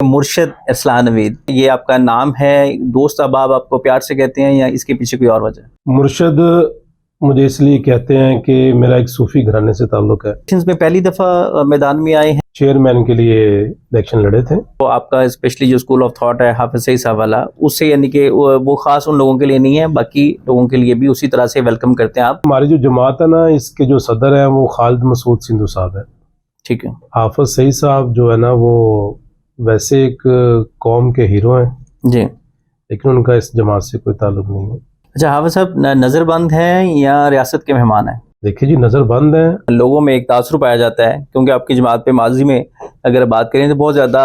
मुर्शद अरसलान नवीद, ये आपका नाम है, दोस्त अहबाब आपको प्यार से कहते हैं या इसके पीछे कोई और वजह? मुर्शद मुझे इसलिए कहते हैं कि मेरा एक सूफी घराने से ताल्लुक है। इलेक्शंस में पहली दफ़ा मैदान में आए हैं, चेयरमैन के लिए इलेक्शन लड़े थे। तो आपका स्पेशली जो स्कूल ऑफ थॉट है हाफिज सईद साहब वाला, उससे यानी कि वो खास उन लोगों के लिए नहीं है, बाकी लोगों के लिए भी उसी तरह से वेलकम करते हैं आप। हमारी जो जमात है ना, इसके जो सदर है वो खालिद मसूद सिंधु साहब है। ठीक है। हाफिज सईद साहब जो है ना, वो वैसे एक कौम के हीरो हैं जी, लेकिन उनका इस जमात से कोई ताल्लुक नहीं है। अच्छा, हाफिज साहब नज़रबंद हैं या रियासत के मेहमान हैं? देखिए जी, नज़रबंद हैं। लोगों में एक तासुर पाया जाता है क्योंकि आपकी जमात पे माजी में अगर बात करें तो बहुत ज़्यादा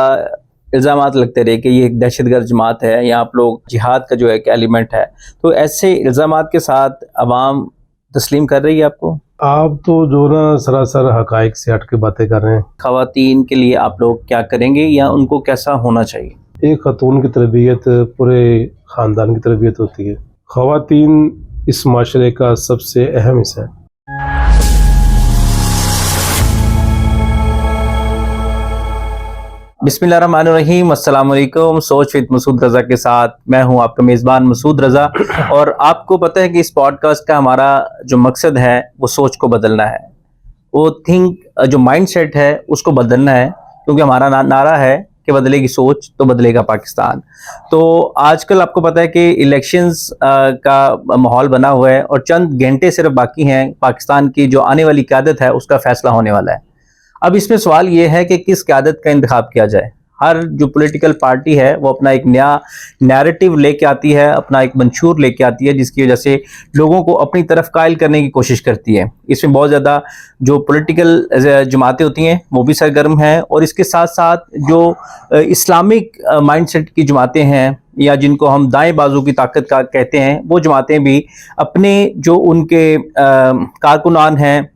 इल्ज़ामात लगते रहे कि ये एक दहशतगर्द जमात है या आप लोग जिहाद का जो एक एलिमेंट है, तो ऐसे इल्ज़ामात के साथ अवाम तस्लीम कर रही है आपको? आप तो जो ना सरासर हकाइक से हट के बातें कर रहे हैं। ख़वातीन के लिए आप लोग क्या करेंगे या उनको कैसा होना चाहिए? एक खतून की तरबियत पूरे ख़ानदान की तरबियत होती है। ख़वातीन इस माशरे का सबसे अहम हिस्सा है। बिस्मिल्लाहिर्रहमानिर्रहीम, अस्सलाम वालेकुम। सोच विद मसूद रज़ा के साथ मैं हूं आपका मेज़बान मसूद रज़ा, और आपको पता है कि इस पॉडकास्ट का हमारा जो मकसद है वो सोच को बदलना है, वो जो माइंडसेट है उसको बदलना है, क्योंकि हमारा नारा है कि बदलेगी सोच तो बदलेगा पाकिस्तान। तो आजकल आपको पता है कि इलेक्शंस का माहौल बना हुआ है और चंद घंटे सिर्फ बाकी हैं, पाकिस्तान की जो आने वाली क़यादत है उसका फैसला होने वाला है। अब इसमें सवाल ये है कि किस क़यादत का इंतखाब किया जाए। हर जो पॉलिटिकल पार्टी है वो अपना एक नया नैरेटिव लेके आती है, अपना एक मंशूर लेके आती है, जिसकी वजह से लोगों को अपनी तरफ कायल करने की कोशिश करती है। इसमें बहुत ज़्यादा जो पॉलिटिकल जमातें होती हैं वो भी सरगर्म हैं, और इसके साथ साथ जो इस्लामिक माइंडसेट की जमातें हैं या जिनको हम दाएं बाजू की ताकत का कहते हैं, वो जमातें भी अपने जो उनके कारकुनान हैं,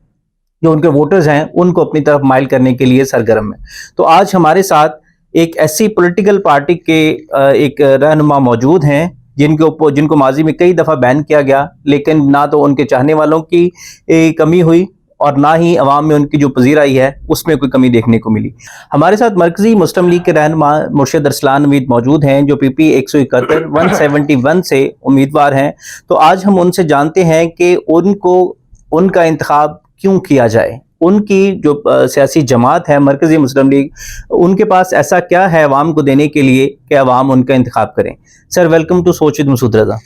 जो उनके वोटर्स हैं, उनको अपनी तरफ माइल करने के लिए सरगर्म है। तो आज हमारे साथ एक ऐसी पॉलिटिकल पार्टी के एक रहनुमा मौजूद हैं जिनको माजी में कई दफ़ा बैन किया गया, लेकिन ना तो उनके चाहने वालों की कमी हुई और ना ही अवाम में उनकी जो पजीराई है उसमें कोई कमी देखने को मिली। हमारे साथ मरकजी मुस्लिम लीग के रहनुमा मुर्शद अरसलान नवीद मौजूद हैं, जो PP 171 171 से उम्मीदवार हैं। तो आज हम उनसे जानते हैं कि उनका इंतखाब क्यों किया जाए, उनकी जो सियासी जमात है मरकजी मुस्लिम लीग, उनके पास ऐसा क्या है अवाम को देने के लिए कि अवाम उनका इंतखाब करें। सर, वेलकम टू सोच विद मसूद रज़ा।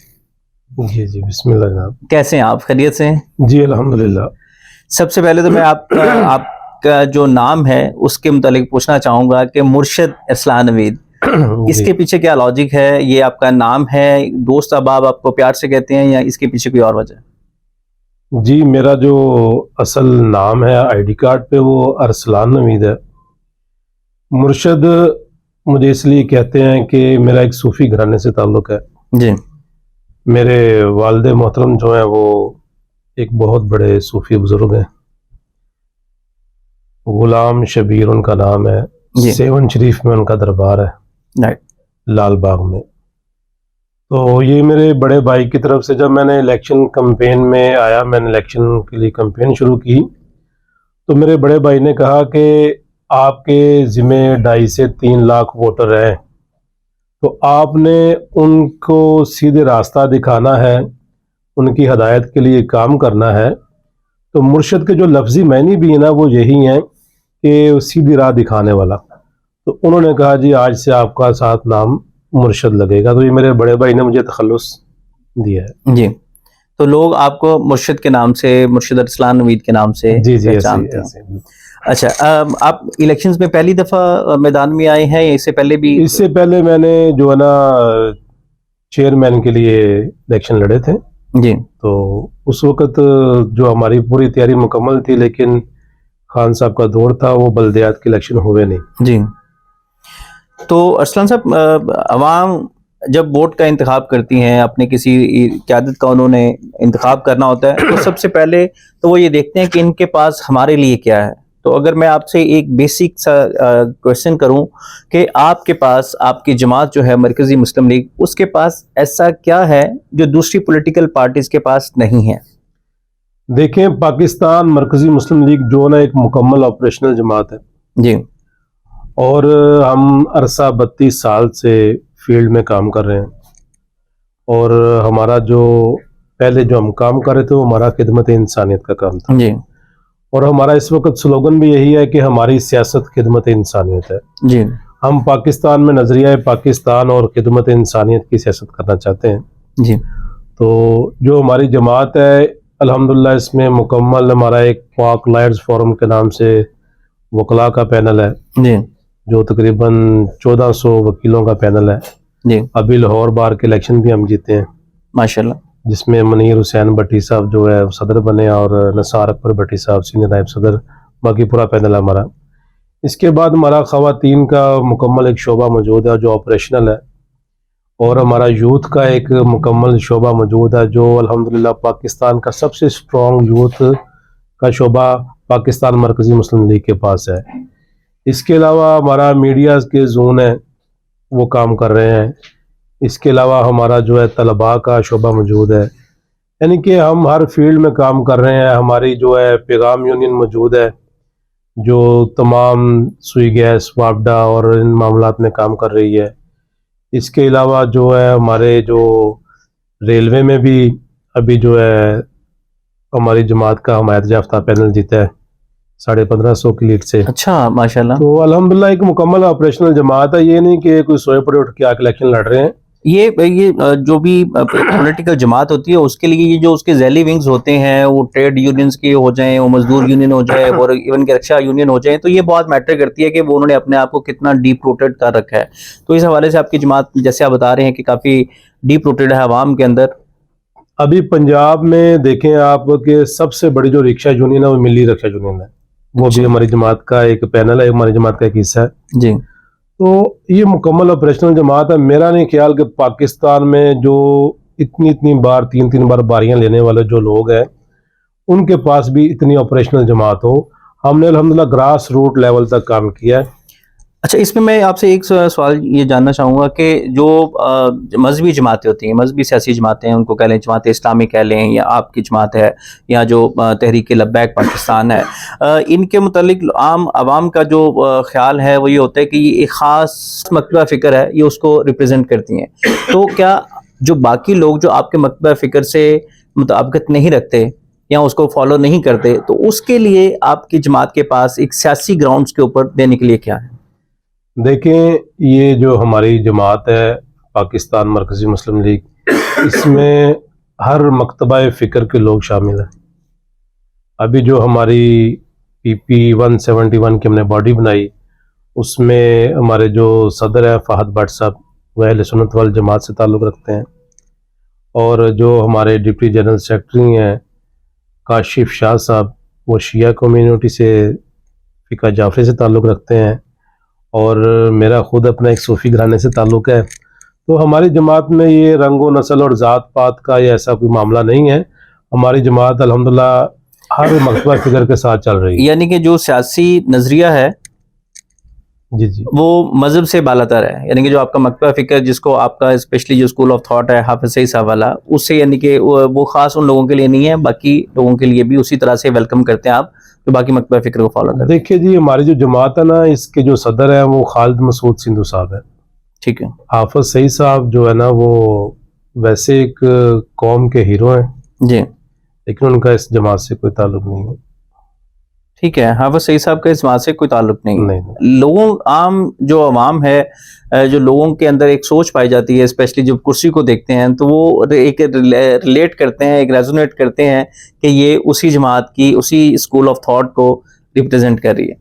जी जी, बिस्मिल्लाह जनाब। कैसे हैं आप? खैरियत से हैं? जी अल्हम्दुलिल्लाह। सबसे पहले तो मैं आपका जो नाम है उसके मुतालिक पूछना चाहूँगा कि मुर्शद अरसलान नवीद, इसके पीछे क्या लॉजिक है? ये आपका नाम है, दोस्त अहबाब आपको प्यार से कहते हैं या इसके पीछे कोई और वजह? जी, मेरा जो असल नाम है ID कार्ड पे वो अरसलान नवीद है। मुर्शद मुझे इसलिए कहते हैं कि मेरा एक सूफी घराने से ताल्लुक है। जी। मेरे वालिद मोहतरम जो हैं वो एक बहुत बड़े सूफी बुजुर्ग हैं, गुलाम शबीर उनका नाम है। सेवन शरीफ में उनका दरबार है, लाल बाग में। तो ये मेरे बड़े भाई की तरफ से जब मैंने इलेक्शन कैंपेन में आया, मैंने इलेक्शन के लिए कैंपेन शुरू की, तो मेरे बड़े भाई ने कहा कि आपके ज़िम्मे 2.5 से 3 लाख वोटर हैं, तो आपने उनको सीधे रास्ता दिखाना है, उनकी हदायत के लिए काम करना है। तो मुर्शद के जो लफ्ज़ी मायने भी है ना, वो यही हैं कि सीधी राह दिखाने वाला। तो उन्होंने कहा जी आज से आपका साथ नाम मुर्शद लगेगा। तो ये मेरे बड़े भाई ने मुझे तखल्लुस दिया है। जी, तो लोग आपको मुर्शद के नाम से, मुर्शद अरसलान नवीद के नाम से जी पहचानते हैं। अच्छा, आप इलेक्शंस में पहली दफ़ा मैदान में आए हैं या इससे पहले भी? इससे पहले मैंने जो है ना चेयरमैन के लिए इलेक्शन लड़े थे जी। तो उस वक़्त जो हमारी पूरी तैयारी मुकम्मल थी, लेकिन खान साहब का दौर था, वो बल्दियात के इलेक्शन हुए नहीं। जी। तो अरसलान साहब, अवाम जब वोट का इंतखाब करती हैं, अपने किसी क़यादत का उन्होंने इंतखाब करना होता है, तो सबसे पहले तो वो ये देखते हैं कि इनके पास हमारे लिए क्या है। तो अगर मैं आपसे एक बेसिक सा क्वेश्चन करूं कि आपके पास, आपकी जमात जो है मरकजी मुस्लिम लीग, उसके पास ऐसा क्या है जो दूसरी पॉलिटिकल पार्टीज के पास नहीं है? देखें, पाकिस्तान मरकजी मुस्लिम लीग जो ना एक मुकम्मल ऑपरेशनल जमात है। जी। और हम अरसा 32 साल से फील्ड में काम कर रहे हैं। और हमारा जो पहले जो हम काम कर रहे थे वो हमारा खिदमत इंसानियत का काम था जी और हमारा इस वक्त स्लोगन भी यही है कि हमारी सियासत खिदमत इंसानियत है। जी हम पाकिस्तान में नजरिया पाकिस्तान और खिदमत इंसानियत की सियासत करना चाहते हैं। जी। तो जो हमारी जमात है अल्हम्दुलिल्लाह इसमें मुकम्मल हमारा एक पाक लायर्स फोरम के नाम से वकला का पैनल है जी जो तकरीबन 1400 वकीलों का पैनल है जी। अभी लाहौर बार के इलेक्शन भी हम जीते हैं माशाल्लाह। जिसमें मुनीर हुसैन भट्टी साहब जो है सदर बने और नसार अकबर भट्टी साहब सीनियर नायब सदर, बाकी पूरा पैनल है हमारा। इसके बाद हमारा ख़वातीन का मुकम्मल एक शोबा मौजूद है जो ऑपरेशनल है और हमारा यूथ का एक मुकम्मल शोबा मौजूद है जो अल्हम्दुलिल्लाह पाकिस्तान का सबसे स्ट्रॉन्ग यूथ का शोबा पाकिस्तान मरकज़ी मुस्लिम लीग के पास है। इसके अलावा हमारा मीडिया के जोन है वो काम कर रहे हैं। इसके अलावा हमारा जो है तलबा का शोबा मौजूद है, यानी कि हम हर फील्ड में काम कर रहे हैं। हमारी जो है पैगाम यूनियन मौजूद है जो तमाम सुई गैस वापडा और इन मामलात में काम कर रही है। इसके अलावा जो है हमारे जो रेलवे में भी अभी जो है हमारी जमात का हमायत याफ्ता पैनल जीता है 1550 की लीड से। अच्छा माशाल्लाह। तो अल्हम्दुलिल्लाह एक मुकम्मल ऑपरेशनल जमात है, ये नहीं कि कोई सोए पड़े उठ के आके इलेक्शन लड़ रहे हैं। ये जो भी पॉलिटिकल जमात होती है उसके लिए ये जो उसके जैली विंग्स होते हैं वो ट्रेड यूनियंस के हो जाएं, वो मजदूर यूनियन हो जाए और इवन के रक्षा यूनियन हो जाए, तो ये बहुत मैटर करती है कि वो उन्होंने अपने आप को कितना डीप रूटेड कर रखा है। तो इस हवाले से आपकी जमात जैसे आप बता रहे हैं कि काफी डीप रूटेड है अवाम के अंदर। अभी पंजाब में देखें आप कि सबसे बड़ी जो रिक्शा यूनियन है वो मिली रिक्शा यूनियन है, वो भी हमारी जमात का एक पैनल है, हमारी जमात का एक हिस्सा है जी। तो ये मुकम्मल ऑपरेशनल जमात है। मेरा नहीं ख्याल कि पाकिस्तान में जो इतनी बार 3 बार बारियां लेने वाले जो लोग हैं उनके पास भी इतनी ऑपरेशनल जमात हो। हमने अल्हम्दुलिल्लाह ग्रास रूट लेवल तक काम किया है। अच्छा, इसमें मैं आपसे एक सवाल ये जानना चाहूँगा कि जो मजहबी जमातें होती हैं, मजहबी सियासी जमातें हैं, उनको कह लें जमात इस्लामी कह लें या आपकी जमात है या जो तहरीक लब्बैक पाकिस्तान है, इनके मुतालिक आम आवाम का जो ख्याल है वो ये होता है कि ये एक ख़ास मकतबा फ़िक्र है, ये उसको रिप्रेजेंट करती हैं। तो क्या जो बाकी लोग जो आपके मकतबा फ़िक्र से मुताबिकत नहीं रखते या उसको फॉलो नहीं करते, तो उसके लिए आपकी जमात के पास एक सियासी ग्राउंड्स के ऊपर देने के लिए क्या है? देखें, ये जो हमारी जमात है पाकिस्तान मरकज़ी मुस्लिम लीग, इसमें हर मकतबा फ़िक्र के लोग शामिल हैं। अभी जो हमारी PP 171 की हमने बॉडी बनाई उसमें हमारे जो सदर है फ़हद भट्ट साहब वह अहले सुन्नत वल जमात से ताल्लुक़ रखते हैं और जो हमारे डिप्टी जनरल सेक्रेटरी हैं काशिफ शाह साहब वो शिया कम्युनिटी से फ़िका जाफरी से ताल्लुक़ रखते हैं और मेरा ख़ुद अपना एक सूफ़ी घराने से ताल्लुक़ है। तो हमारी जमात में ये रंगो नस्ल और ज़ात पात का ये ऐसा कोई मामला नहीं है। हमारी जमात अल्हम्दुलिल्लाह हर मकतबा फ़िक्र के साथ चल रही है। यानी कि जो सियासी नज़रिया है जी जी, वो मजहब से बालातर है, यानी कि जो आपका मकतबा फ़िक्र जिसको आपका स्पेशली जो स्कूल ऑफ थॉट है हाफिज़ सईद साहब वाला, उससे यानी कि वो ख़ास उन लोगों के लिए नहीं है, बाकी लोगों के लिए भी उसी तरह से वेलकम करते हैं आप जो बाकी मकतबा फ़िक्र को फॉलो करते हैं। देखिए जी, हमारी जो जमात है ना इसके जो सदर है वो खालिद मसूद सिंधु साहब है। ठीक है। हाफिज़ सईद साहब जो है ना वो वैसे एक कौम के हीरो हैं जी लेकिन उनका इस जमात से कोई ताल्लुक़ नहीं है। ठीक है, हाफिज़ सईद साहब का इस बात से कोई ताल्लुक नहीं है। नहीं। लोगों आम जो अवाम है, जो लोगों के अंदर एक सोच पाई जाती है, स्पेशली जब कुर्सी को देखते हैं तो वो एक रिलेट करते हैं, एक रेजोनेट करते हैं कि ये उसी जमात की, उसी स्कूल ऑफ थॉट को रिप्रेजेंट कर रही है।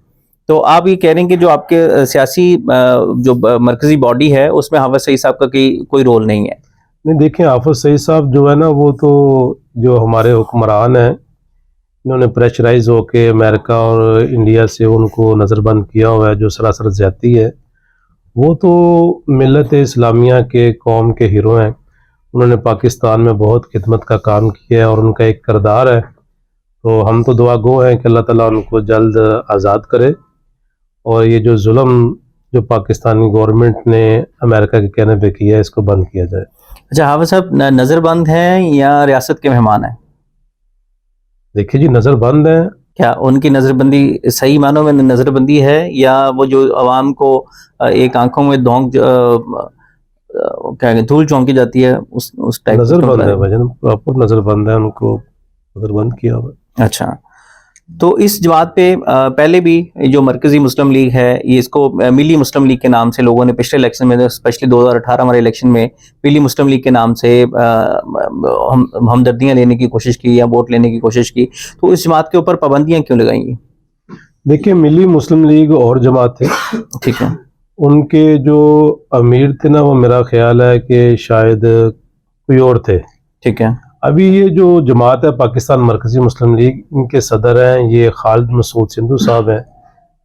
तो आप ये कह रहे हैं कि जो आपके सियासी जो मरकजी बॉडी है उसमें हाफिज़ सईद साहब का कोई रोल नहीं है? नहीं, देखिए हाफिज़ सईद साहब जो है ना वो तो जो हमारे हुक्मरान हैं इन्होंने प्रेशराइज होके अमेरिका और इंडिया से उनको नज़रबंद किया हुआ है, जो सरासर ज़्यादती है। वो तो मिल्लत इस्लामिया के कौम के हीरो हैं, उन्होंने पाकिस्तान में बहुत खिदमत का काम किया है और उनका एक किरदार है। तो हम तो दुआ गो हैं कि अल्लाह ताला उनको जल्द आज़ाद करे और ये जो जुल्म जो पाकिस्तानी गवर्नमेंट ने अमेरिका के कहने पे किया है इसको बंद किया जाए। अच्छा, हाफिज़ साहब नज़रबंद हैं या रियासत के मेहमान हैं? देखिए जी, नज़रबंद हैं। क्या उनकी नज़रबंदी सही मानों में नज़रबंदी है, या वो जो आवाम को एक आंखों में क्या धूल झोंकी जाती है उस टाइप? नजरबंद है भाईजान, प्रॉपर नजरबंद है, उनको नजरबंद किया हुआ। अच्छा, तो इस जमात पे पहले भी जो मरकजी मुस्लिम लीग है, ये इसको मिली मुस्लिम लीग के नाम से लोगों ने पिछले इलेक्शन में, स्पेशली 2018 हमारे इलेक्शन में मिली मुस्लिम लीग के नाम से हमदर्दियाँ लेने की कोशिश की या वोट लेने की कोशिश की। तो इस जमात के ऊपर पाबंदियाँ क्यों लगाई? देखिए, मिली मुस्लिम लीग और जमात थे, ठीक है, उनके जो अमीर थे ना, वो मेरा ख्याल है कि शायद कोई और थे। ठीक है। अभी ये जो जमात है पाकिस्तान मरकजी मुस्लिम लीग, इनके सदर हैं ये खालिद मसूद सिंधु साहब हैं,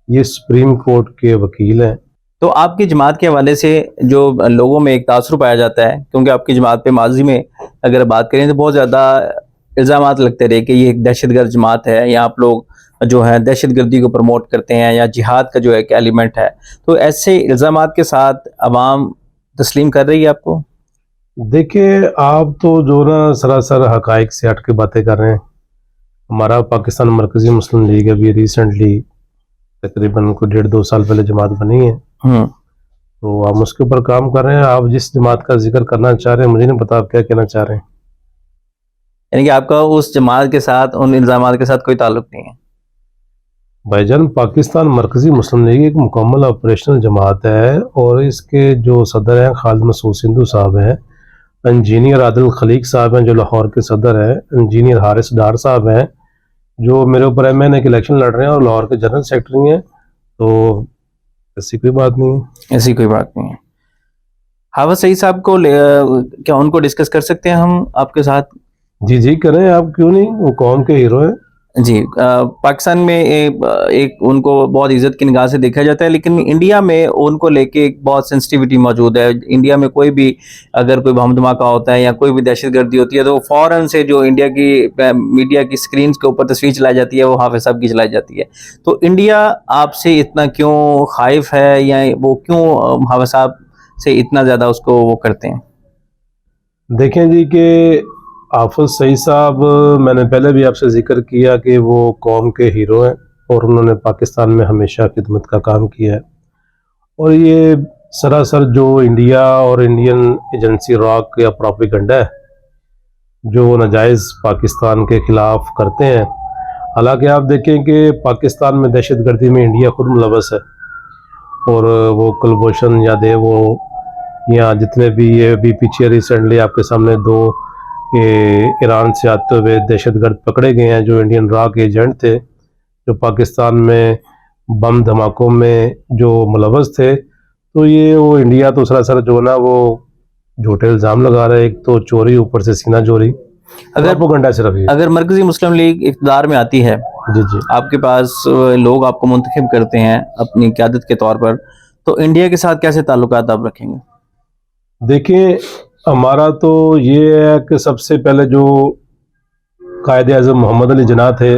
ये सुप्रीम कोर्ट के वकील हैं। तो आपकी जमात के हवाले से जो लोगों में एक तासुर पाया जाता है, क्योंकि आपकी जमात पे माजी में अगर बात करें तो बहुत ज़्यादा इल्ज़ामात लगते रहे कि ये एक दहशतगर्द जमात है, या आप लोग जो है दहशतगर्दी को प्रमोट करते हैं, या जिहाद का जो एक एलिमेंट है। तो ऐसे इल्ज़ामात के साथ अवाम तस्लीम कर रही है आपको? देखिए, आप तो जो ना सरासर हकाइक से हट के बातें कर रहे हैं। हमारा पाकिस्तान मरकजी मुस्लिम लीग अभी रिसेंटली तकरीबन कोई 1.5-2 साल पहले जमात बनी है, तो हम उसके ऊपर काम कर रहे हैं। आप जिस जमात का जिक्र करना चाह रहे हैं, मुझे नहीं पता आप क्या कहना चाह रहे हैं। यानी कि आपका उस जमात के साथ, उन इल्ज़ामात के साथ कोई ताल्लुक नहीं है? भाईजान, पाकिस्तान मरकजी मुस्लिम लीग एक मुकम्मल ऑपरेशनल जमात है, और इसके जो सदर हैं खालिद मसूद सिंधु साहब हैं, इंजीनियर आदिल खलीक साहब हैं जो लाहौर के सदर हैं, इंजीनियर हारिस डार साहब हैं जो मेरे ऊपर MNA के इलेक्शन लड़ रहे हैं और लाहौर के जनरल सेक्रेटरी हैं। तो ऐसी कोई बात नहीं है। ऐसी कोई बात नहीं है। हाफिज सईद साहब को क्या उनको डिस्कस कर सकते हैं हम आपके साथ? जी जी करें, आप क्यों नहीं, वो कौम के हीरो हैं। जी, पाकिस्तान में एक उनको बहुत इज्जत की निगाह से देखा जाता है, लेकिन इंडिया में उनको लेके एक बहुत सेंसिटिविटी मौजूद है। इंडिया में कोई भी अगर कोई बम धमाका होता है या कोई भी दहशतगर्दी होती है, तो फौरन से जो इंडिया की मीडिया की स्क्रीन के ऊपर तस्वीर चलाई जाती है, वो हाफिज साहब की चलाई जाती है। तो इंडिया आपसे इतना क्यों खाइफ है, या वो क्यों हाफिज साहब से इतना ज़्यादा उसको वो करते हैं? देखें जी कि हाफिज सईद साहब, मैंने पहले भी आपसे जिक्र किया कि वो कौम के हीरो हैं, और उन्होंने पाकिस्तान में हमेशा खिदमत का काम किया है। और ये सरासर जो इंडिया और इंडियन एजेंसी रॉक या प्रोपेगेंडा है जो नाजायज़ पाकिस्तान के ख़िलाफ़ करते हैं। हालांकि आप देखें कि पाकिस्तान में दहशतगर्दी में इंडिया खुद मुलव्वस है, और वो कुलभूषण यादव, वो या जितने भी ये अभी पीछे रिसेंटली आपके सामने 2 ईरान से आते हुए दहशतगर्द पकड़े गए हैं जो इंडियन रॉक एजेंट थे, जो पाकिस्तान में बम धमाकों में जो मुलव्वस थे। तो ये वो इंडिया तो सरासर जो ना वो झूठे इल्ज़ाम लगा रहे हैं, एक तो चोरी, ऊपर से सीना चोरी। अगर मरकजी मुस्लिम लीग इक़्तिदार में आती है, जी जी, आपके पास लोग आपको मुंतखब करते हैं अपनी क़यादत के तौर पर, तो इंडिया के साथ कैसे ताल्लुकात आप रखेंगे? देखिए, हमारा तो ये है कि सबसे पहले जो कायद-ए-आज़म मोहम्मद अली जिन्ना थे,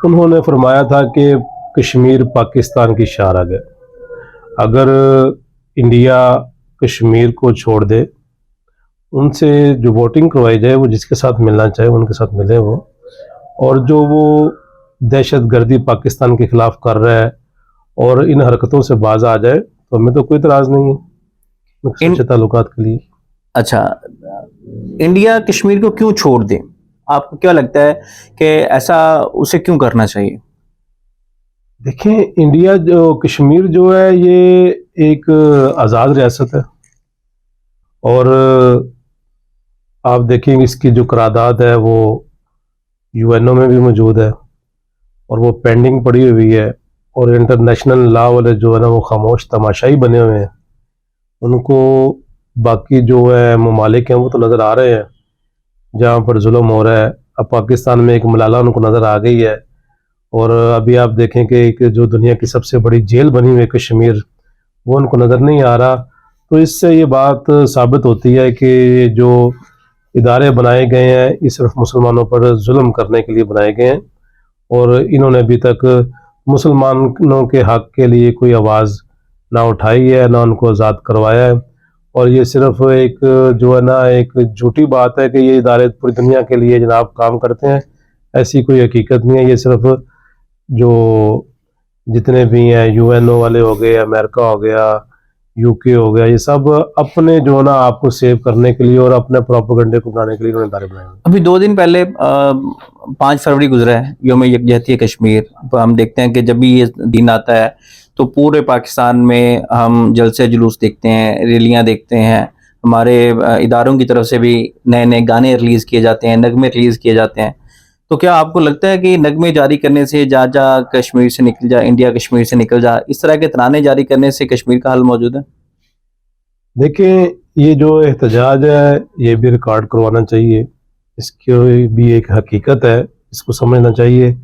उन्होंने फरमाया था कि कश्मीर पाकिस्तान की शारग है। अगर इंडिया कश्मीर को छोड़ दे, उनसे जो वोटिंग करवाई जाए, वो जिसके साथ मिलना चाहे उनके साथ मिले वो, और जो वो दहशतगर्दी पाकिस्तान के ख़िलाफ़ कर रहा है और इन हरकतों से बाज आ जाए, तो हमें तो कोई इतराज़ नहीं है अच्छे ताल्लुकात के लिए। अच्छा, इंडिया कश्मीर को क्यों छोड़ दे? आपको क्या लगता है कि ऐसा उसे क्यों करना चाहिए? देखिए, इंडिया जो कश्मीर जो है ये एक आज़ाद रियासत है, और आप देखेंगे इसकी जो करारदाद है वो UNO में भी मौजूद है, और वो पेंडिंग पड़ी हुई है, और इंटरनेशनल लॉ वाले जो है ना वो खामोश तमाशाई बने हुए हैं। उनको बाकी जो है ममालिक हैं वो तो नज़र आ रहे हैं जहाँ पर जुल्म हो रहा है। अब पाकिस्तान में एक मलाला उनको नज़र आ गई है, और अभी आप देखें कि एक जो दुनिया की सबसे बड़ी जेल बनी हुई है कश्मीर, वो उनको नज़र नहीं आ रहा। तो इससे ये बात साबित होती है कि जो इदारे बनाए गए हैं ये सिर्फ मुसलमानों पर जुल्म करने के लिए बनाए गए हैं, और इन्होंने अभी तक मुसलमानों के हक़ के लिए कोई आवाज़ ना उठाई है, ना उनको आज़ाद करवाया है। और ये सिर्फ एक जो है ना एक झूठी बात है कि ये इदारे पूरी दुनिया के लिए जनाब काम करते हैं, ऐसी कोई हकीकत नहीं है। ये सिर्फ जो जितने भी हैं यूएनओ वाले हो गए, अमेरिका हो गया, यूके हो गया, ये सब अपने जो ना आपको सेव करने के लिए और अपने प्रोपेगेंडे को बनाने के लिए उन्होंने इदारे बनाए। अभी 2 दिन पहले 5 फरवरी गुजरा है, यौम यकजहती कश्मीर। तो हम देखते हैं कि जब भी ये दिन आता है तो पूरे पाकिस्तान में हम जलसे जुलूस देखते हैं, रैलियां देखते हैं, हमारे इदारों की तरफ से भी नए नए गाने रिलीज़ किए जाते हैं, नगमे रिलीज़ किए जाते हैं। तो क्या आपको लगता है कि नगमे जारी करने से जा जा कश्मीर से निकल जा, इंडिया कश्मीर से निकल जा, इस तरह के तराने जारी करने से कश्मीर का हल मौजूद है? देखिए, ये जो एहतजाज है ये भी रिकॉर्ड करवाना चाहिए, इसकी भी एक हकीकत है, इसको समझना चाहिए।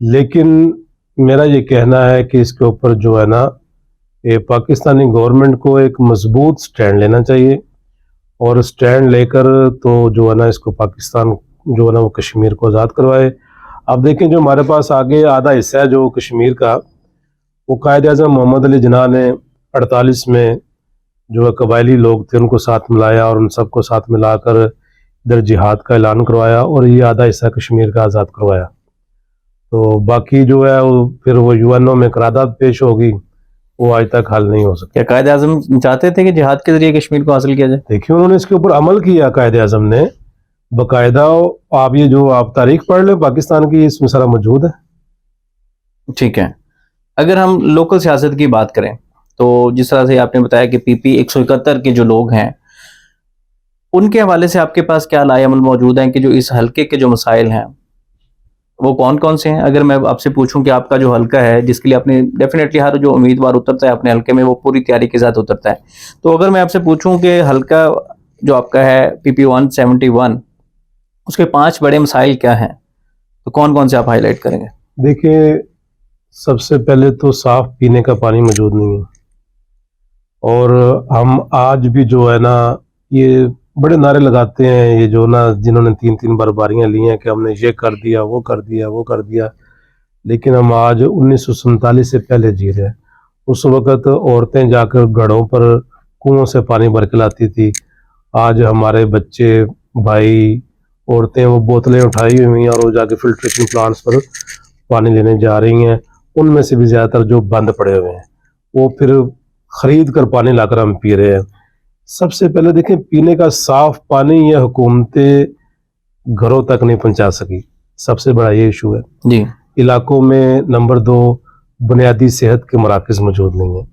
लेकिन मेरा ये कहना है कि इसके ऊपर जो है ना, ये पाकिस्तानी गवर्नमेंट को एक मजबूत स्टैंड लेना चाहिए, और स्टैंड लेकर तो जो है ना इसको पाकिस्तान जो है ना वो कश्मीर को आज़ाद करवाए। अब देखें, जो हमारे पास आगे आधा हिस्सा है जो कश्मीर का, वो कायद-ए-आज़म मोहम्मद अली जिन्ना ने 48 में जो है कबायली लोग थे उनको साथ मिलाया और उन सबको साथ मिलाकर इधर जिहाद का ऐलान करवाया और ये आधा हिस्सा कश्मीर का आज़ाद करवाया। तो बाकी जो है वो फिर वो यूएनओ में करारदाद पेश होगी, वो आज तक हल नहीं हो सका। क्या कायद आज़म चाहते थे कि जिहाद के जरिए कश्मीर को हासिल किया जाए? देखिए, उन्होंने इसके ऊपर अमल किया कायद आज़म ने बाकायदा। आप ये जो आप तारीख पढ़ लें पाकिस्तान की, इसमें सारा मौजूद है। ठीक है, अगर हम लोकल सियासत की बात करें तो जिस तरह से आपने बताया कि पीपी 171 के जो लोग हैं उनके हवाले से आपके पास क्या लाएअमल मौजूद हैं कि जो इस हल्के के जो मसाइल हैं वो कौन कौन से हैं? अगर मैं आपसे पूछूं कि आपका जो हल्का है जिसके लिए आपने डेफिनेटली हर जो उम्मीदवार उतरता है अपने हल्के में वो पूरी तैयारी के साथ उतरता है, तो अगर मैं आपसे पूछूं कि हल्का जो आपका है पीपी 171 उसके 5 बड़े मसाइल क्या हैं, तो कौन कौन से आप हाईलाइट करेंगे? देखिए, सबसे पहले तो साफ पीने का पानी मौजूद नहीं है, और हम आज भी जो है ना ये बड़े नारे लगाते हैं, ये जो ना जिन्होंने 3-3 बार बारियां ली हैं कि हमने ये कर दिया, वो कर दिया, वो कर दिया, लेकिन हम आज 1947 से पहले जी रहे हैं। उस वक़्त औरतें जाकर घड़ों पर कुओं से पानी भर के लाती थी। आज हमारे बच्चे, भाई, औरतें वो बोतलें उठाई हुई हैं और वो जाके फिल्ट्रेशन प्लांट्स पर पानी लेने जा रही हैं। उनमें से भी ज़्यादातर जो बंद पड़े हुए हैं वो फिर ख़रीद कर पानी लाकर हम पी रहे हैं। सबसे पहले देखें, पीने का साफ पानी ये हुकूमतें घरों तक नहीं पहुंचा सकी, सबसे बड़ा ये इशू है जी। इलाकों में। नंबर 2, बुनियादी सेहत के मराकज़ मौजूद नहीं हैं।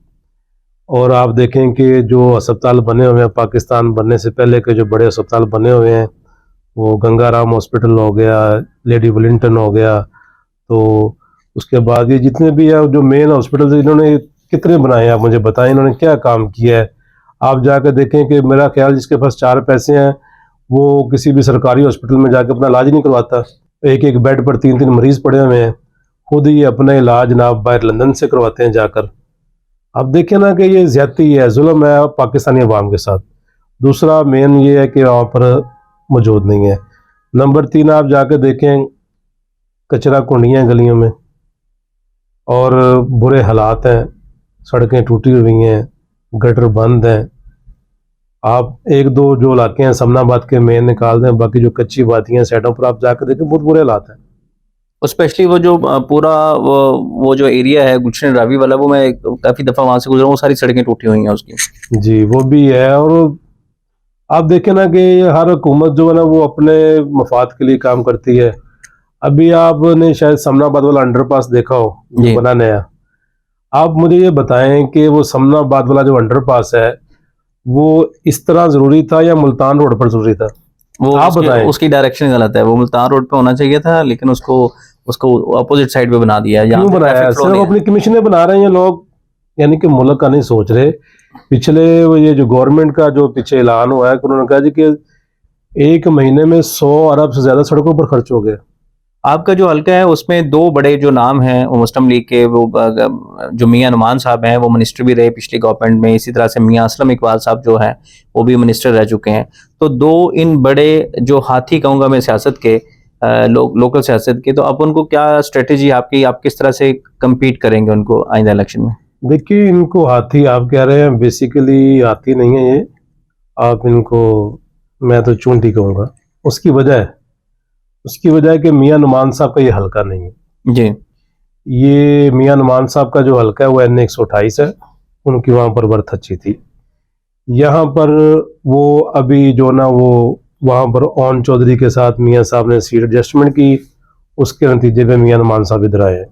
और आप देखें कि जो अस्पताल बने हुए हैं पाकिस्तान बनने से पहले के, जो बड़े अस्पताल बने हुए हैं, वो गंगाराम हॉस्पिटल हो गया, लेडी विलिंगटन हो गया, तो उसके बाद ये जितने भी है जो मेन हॉस्पिटल इन्होंने कितने बनाए हैं, आप मुझे बताएं इन्होंने क्या काम किया है। आप जाकर देखें कि मेरा ख्याल जिसके पास 4 पैसे हैं वो किसी भी सरकारी हॉस्पिटल में जाकर अपना इलाज नहीं करवाता। एक एक बेड पर 3-3 मरीज पड़े हुए हैं, खुद ही अपना इलाज ना बाहर लंदन से करवाते हैं जाकर। अब देखें ना कि ये ज़्यादती है, जुल्म है पाकिस्तानी अवाम के साथ। दूसरा मेन ये है कि वहाँ पर मौजूद नहीं है। नंबर 3, आप जाकर देखें कचरा कुंडियाँ गलियों में और बुरे हालात हैं, सड़कें टूटी हुई हैं, गटर बंद हैं। आप 1-2 जो इलाके हैं समनाबाद के मेन निकाल दें, बाकी जो कच्ची वादियाँ साइडों पर आप जाकर देखें बहुत बुरे हालात हैं। स्पेशली वो जो पूरा वो जो एरिया है गुलशन रावी वाला, वो मैं काफ़ी दफ़ा वहाँ से गुजरा हूँ, सारी सड़कें टूटी हुई हैं उसकी। जी, वो भी है। और आप देखें ना कि हर हुकूमत जो है ना वो अपने मफाद के लिए काम करती है। अभी आपने शायद समनाबाद वाला अंडरपास देखा हो जो बना नया। आप मुझे ये बताएं कि वो समनाबाद वाला जो अंडरपास है वो इस तरह ज़रूरी था या मुल्तान रोड पर ज़रूरी था? वो आप बताएं। उसकी डायरेक्शन गलत है, वो मुल्तान रोड पे होना चाहिए था लेकिन उसको अपोजिट साइड पे बना दिया। क्यों बनाया? सिर्फ अपनी कमीशनें बना रहे हैं लोग, यानी कि मुल्क का नहीं सोच रहे। पिछले ये जो गवर्नमेंट का जो पीछे ऐलान हुआ है कि उन्होंने कहा जी कि 1 महीने में 100 अरब से ज़्यादा सड़कों पर खर्च हो गए। आपका जो हल्का है उसमें 2 बड़े जो नाम हैं वो मुस्लिम लीग के, वो जो मियां नुमान साहब हैं वो मिनिस्टर भी रहे पिछली गवर्नमेंट में, इसी तरह से मियां असलम इकबाल साहब जो हैं वो भी मिनिस्टर रह चुके हैं। तो 2 इन बड़े जो हाथी कहूँगा मैं सियासत के, लोकल सियासत के, तो आप उनको क्या स्ट्रेटेजी आपकी, आप किस तरह से कम्पीट करेंगे उनको आइंदा इलेक्शन में? देखिए, इनको हाथी आप कह रहे हैं, बेसिकली हाथी नहीं है ये, आप इनको मैं तो चूंटी कहूँगा। उसकी वजह है कि मियां नुमान साहब का ये हल्का नहीं है। जी। ये मियां नुमान साहब का जो हल्का है वो NA 128 है, उनकी वहाँ पर बर्थ अच्छी थी। यहाँ पर वो अभी जो ना वो वहाँ पर ओन चौधरी के साथ मियां साहब ने सीट एडजस्टमेंट की, उसके नतीजे पे मियां नुमान साहब इधर आए।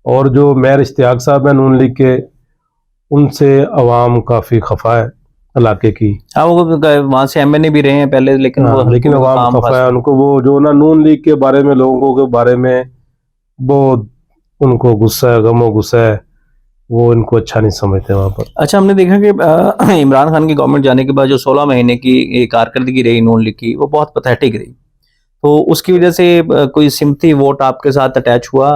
और जो मेयर इश्तियाक साहब हैं नून लीग के, उनसे अवाम काफ़ी खफा है इलाके की। हाँ, वो वहाँ से MNA भी रहे हैं पहले, लेकिन वो लेकिन अवाम खफा है उनको, वो जो ना नून लीग के बारे में, लोगों के बारे में वो उनको गुस्सा है, गमो गुस्सा है, वो इनको अच्छा नहीं समझते वहाँ पर। अच्छा, हमने देखा कि इमरान खान की गवर्नमेंट जाने के बाद जो 16 महीने की कारकर्दगी रही नून लीग की, वो बहुत पैथेटिक रही। तो उसकी वजह से कोई सिम्पथी वोट आपके साथ अटैच हुआ?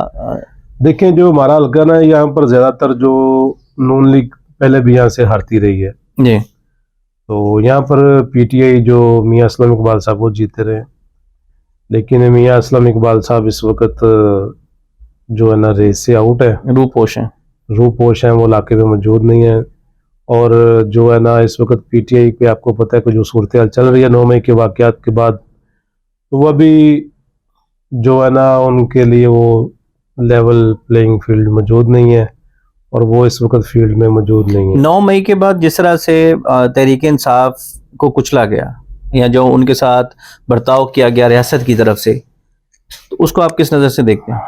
देखें, जो हमारा हल्का ना, यहाँ पर ज्यादातर जो नून लीग पहले भी यहाँ से हारती रही है जी। तो यहाँ पर PTI जो मियां असलम इकबाल साहब वो जीते रहे, लेकिन मियां असलम इकबाल साहब इस वक्त जो है ना रेस से आउट है, रूपोश हैं, वो इलाके में मौजूद नहीं है। और जो है ना इस वक्त PTI पे आपको पता है कि जो सूरत हाल चल रही है 9 मई के वाक़यात के बाद, तो वो अभी जो है ना उनके लिए वो लेवल प्लेइंग फील्ड मौजूद नहीं है, और वो इस वक्त फील्ड में मौजूद नहीं है। 9 मई के बाद जिस तरह से तहरीक इंसाफ को कुचला गया, या जो उनके साथ बर्ताव किया गया रियासत की तरफ से, तो उसको आप किस नज़र से देखते हैं?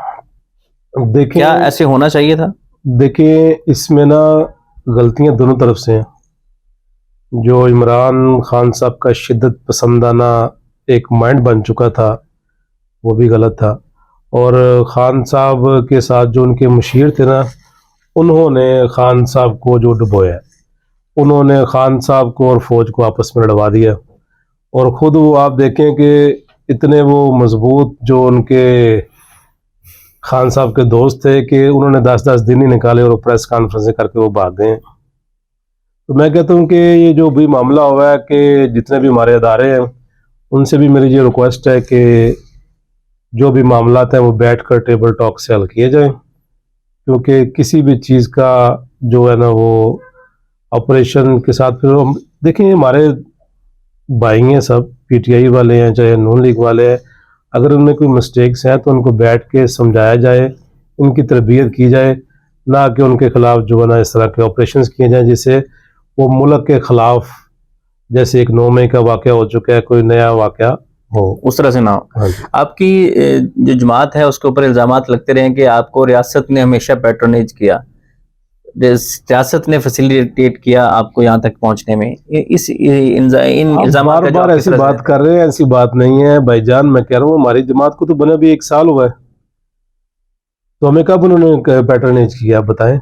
देखिए, क्या ऐसे होना चाहिए था? देखिए, इसमें ना गलतियां दोनों तरफ से हैं। जो इमरान खान साहब का शिद्दत पसंदाना एक माइंड बन चुका था, वो भी गलत था। और खान साहब के साथ जो उनके मुशीर थे ना, उन्होंने खान साहब को जो डुबोया, उन्होंने खान साहब को और फौज को आपस में लड़वा दिया। और ख़ुद वो आप देखें कि इतने वो मजबूत जो उनके खान साहब के दोस्त थे कि उन्होंने 10-10 दिन ही निकाले और प्रेस कॉन्फ्रेंस करके वो भाग गए। तो मैं कहता हूँ कि ये जो भी मामला हुआ है, कि जितने भी हमारे अदारे हैं उनसे भी मेरी ये रिक्वेस्ट है कि जो भी मामला हैं वो बैठ कर टेबल टॉक से हल किए जाएं, क्योंकि किसी भी चीज़ का जो है ना वो ऑपरेशन के साथ फिर हम देखें, हमारे भाई हैं सब, PTI वाले हैं चाहे नून लीग वाले हैं, अगर उनमें कोई मिस्टेक्स हैं तो उनको बैठ के समझाया जाए, इनकी तरबियत की जाए, ना कि उनके खिलाफ जो है ना इस तरह के ऑपरेशंस किए जाएं जिससे वो मुल्क के खिलाफ, जैसे एक 9 मई का वाक़या हो चुका है, कोई नया वाक़या हो, उस तरह से ना हो। हाँ। आपकी जो जमात है उसके ऊपर इल्जामात लगते रहे कि आपको रियासत ने हमेशा पैट्रोनेज किया, सियासत ने फैसिलिटेट किया आपको यहाँ तक पहुँचने में। इन इल्जामात बार ऐसी बात कर रहे हैं, ऐसी बात नहीं है भाईजान। मैं कह रहा हूँ हमारी जमात को तो बने भी 1 साल हुआ है, तो हमें कब उन्होंने पैट्रोनेज किया, आप बताएं।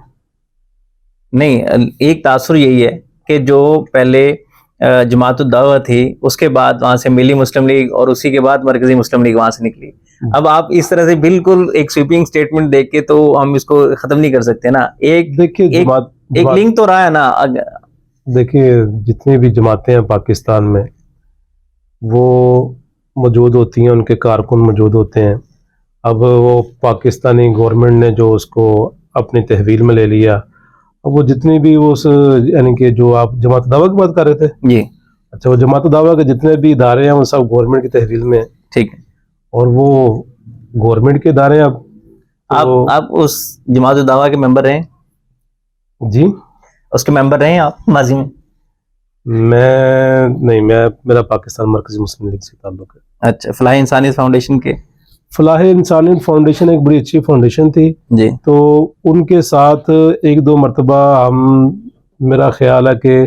नहीं, एक तासुर यही है कि जो पहले जमात उद-दावा थी, उसके बाद वहां से मिली मुस्लिम लीग, और उसी के बाद मरकजी मुस्लिम लीग वहां से निकली। अब आप इस तरह से बिल्कुल एक स्वीपिंग स्टेटमेंट देख के तो हम इसको खत्म नहीं कर सकते ना। देखिए, एक लिंक तो रहा है ना। देखिए, जितनी भी जमातें हैं पाकिस्तान में वो मौजूद होती हैं, उनके कारकुन मौजूद होते हैं। अब वो पाकिस्तानी गवर्नमेंट ने जो उसको अपनी तहवील में ले लिया, अब वो जितनी भी वो यानी कि जो आप जमात दावा की बात कर रहे थे जी, अच्छा, वो जमात दावा के जितने भी इदारे हैं वो सब गवर्नमेंट की तहवील में, ठीक है, और वो गवर्नमेंट के इदारे हैं। अब आप उस जमात दावा के मेंबर रहे? जी, उसके मेंबर रहे आप माजी में? मैं नहीं, मेरा पाकिस्तान मरकजी मुस्लिम लीग से ताल्लुक है। अच्छा, फलाह इंसानियत फाउंडेशन के? फलाह इंसानियत फाउंडेशन एक बड़ी अच्छी फाउंडेशन थी जी, तो उनके साथ 1-2 मरतबा हम, मेरा ख्याल है कि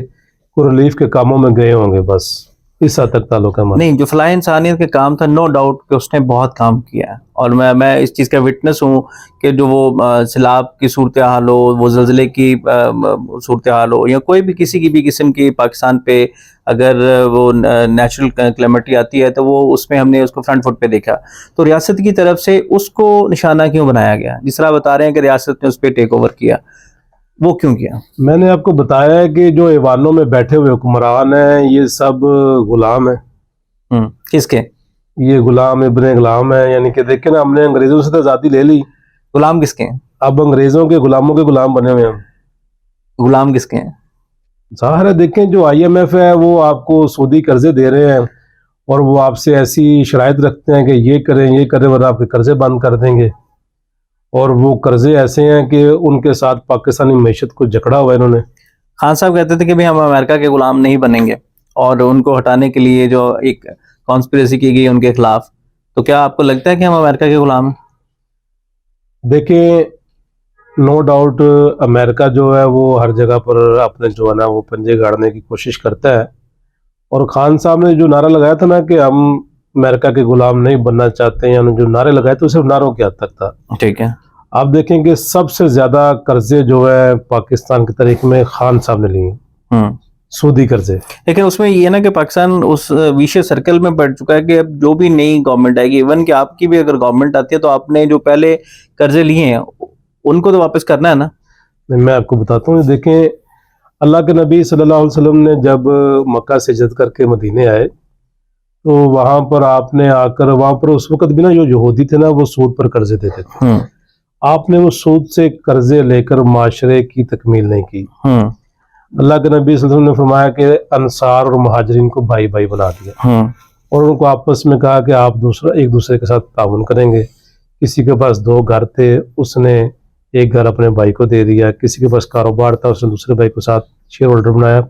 रिलीफ के कामों में गए होंगे, बस इस हद तक ताल्लुक है। नहीं, जो फलाह इंसानियत के काम था, नो डाउट कि उसने बहुत काम किया है, और मैं इस चीज़ का विटनेस हूँ कि जो वो सैलाब की सूरत हाल हो, वो ज़लज़ले की सूरत हाल हो, या कोई भी किसी की भी किस्म की पाकिस्तान पे अगर वो नेचुरल कैलेमिटी आती है तो वो उसमें हमने उसको फ्रंट फुट पे देखा। तो रियासत की तरफ से उसको निशाना क्यों बनाया गया? जिस तरह बता रहे हैं कि रियासत ने उस पर टेक ओवर किया, वो क्यों किया? मैंने आपको बताया है कि जो ऐवानों में बैठे हुए हुक्मरान हैं ये सब गुलाम हैं। किसके? ये गुलाम इब्ने गुलाम है, यानी कि देखिए ना, हमने अंग्रेजों से तो आज़ादी ले ली। गुलाम किसके हैं? अब अंग्रेजों के गुलामों के गुलाम बने हुए हैं। गुलाम किसके हैं? जाहिर है, देखें जो IMF है वो आपको सऊदी कर्जे दे रहे हैं, और वो आपसे ऐसी शराइत रखते हैं कि ये करें वरना आपके कर्जे बंद कर देंगे। और वो कर्जे ऐसे हैं कि उनके साथ पाकिस्तानी मैशत को जकड़ा हुआ है इन्होंने। खान साहब कहते थे कि भाई हम अमेरिका के गुलाम नहीं बनेंगे, और उनको हटाने के लिए जो एक कॉन्स्पिरेसी की गई उनके खिलाफ, तो क्या आपको लगता है कि हम अमेरिका के गुलाम हैं? देखिए, नो डाउट अमेरिका जो है वो हर जगह पर अपने जो है ना वो पंजे गाड़ने की कोशिश करता है, और खान साहब ने जो नारा लगाया था ना कि हम अमेरिका के गुलाम नहीं बनना चाहते हैं, जो नारे लगाए थे सिर्फ नारों के हद तक था। ठीक है। आप देखेंगे सबसे ज्यादा कर्जे जो है पाकिस्तान की तारीख में खान साहब ने लिए, सूदी कर्जे। लेकिन उसमें ये ना कि पाकिस्तान उस विशेष सर्कल में बढ़ चुका है कि अब जो भी नई गवर्नमेंट आएगी, इवन कि आपकी भी अगर गवर्नमेंट आती है, तो आपने जो पहले कर्जे लिए हैं उनको तो वापस करना है ना। मैं आपको बताता हूँ, देखें, अल्लाह के नबी सल्लल्लाहु अलैहि वसल्लम ने जब मक्का से हिजरत करके मदीने आए, तो वहां पर आपने आकर, वहां पर उस वक्त भी ना जो यहूदी थे ना वो सूद पर कर्जे देते थे। आपने वो सूद से कर्जे लेकर माशरे की तकमील नहीं की। अल्लाह के नबी सल्लल्लाहु अलैहि वसल्लम ने फरमाया कि अंसार और मुहाजिरीन को भाई भाई बना दिया, और उनको आपस में कहा कि आप एक दूसरे के साथ ताउन करेंगे। किसी के पास 2 घर थे, उसने एक घर अपने भाई को दे दिया, किसी के पास कारोबार था, उसने दूसरे भाई को साथ शेयर होल्डर बनाया।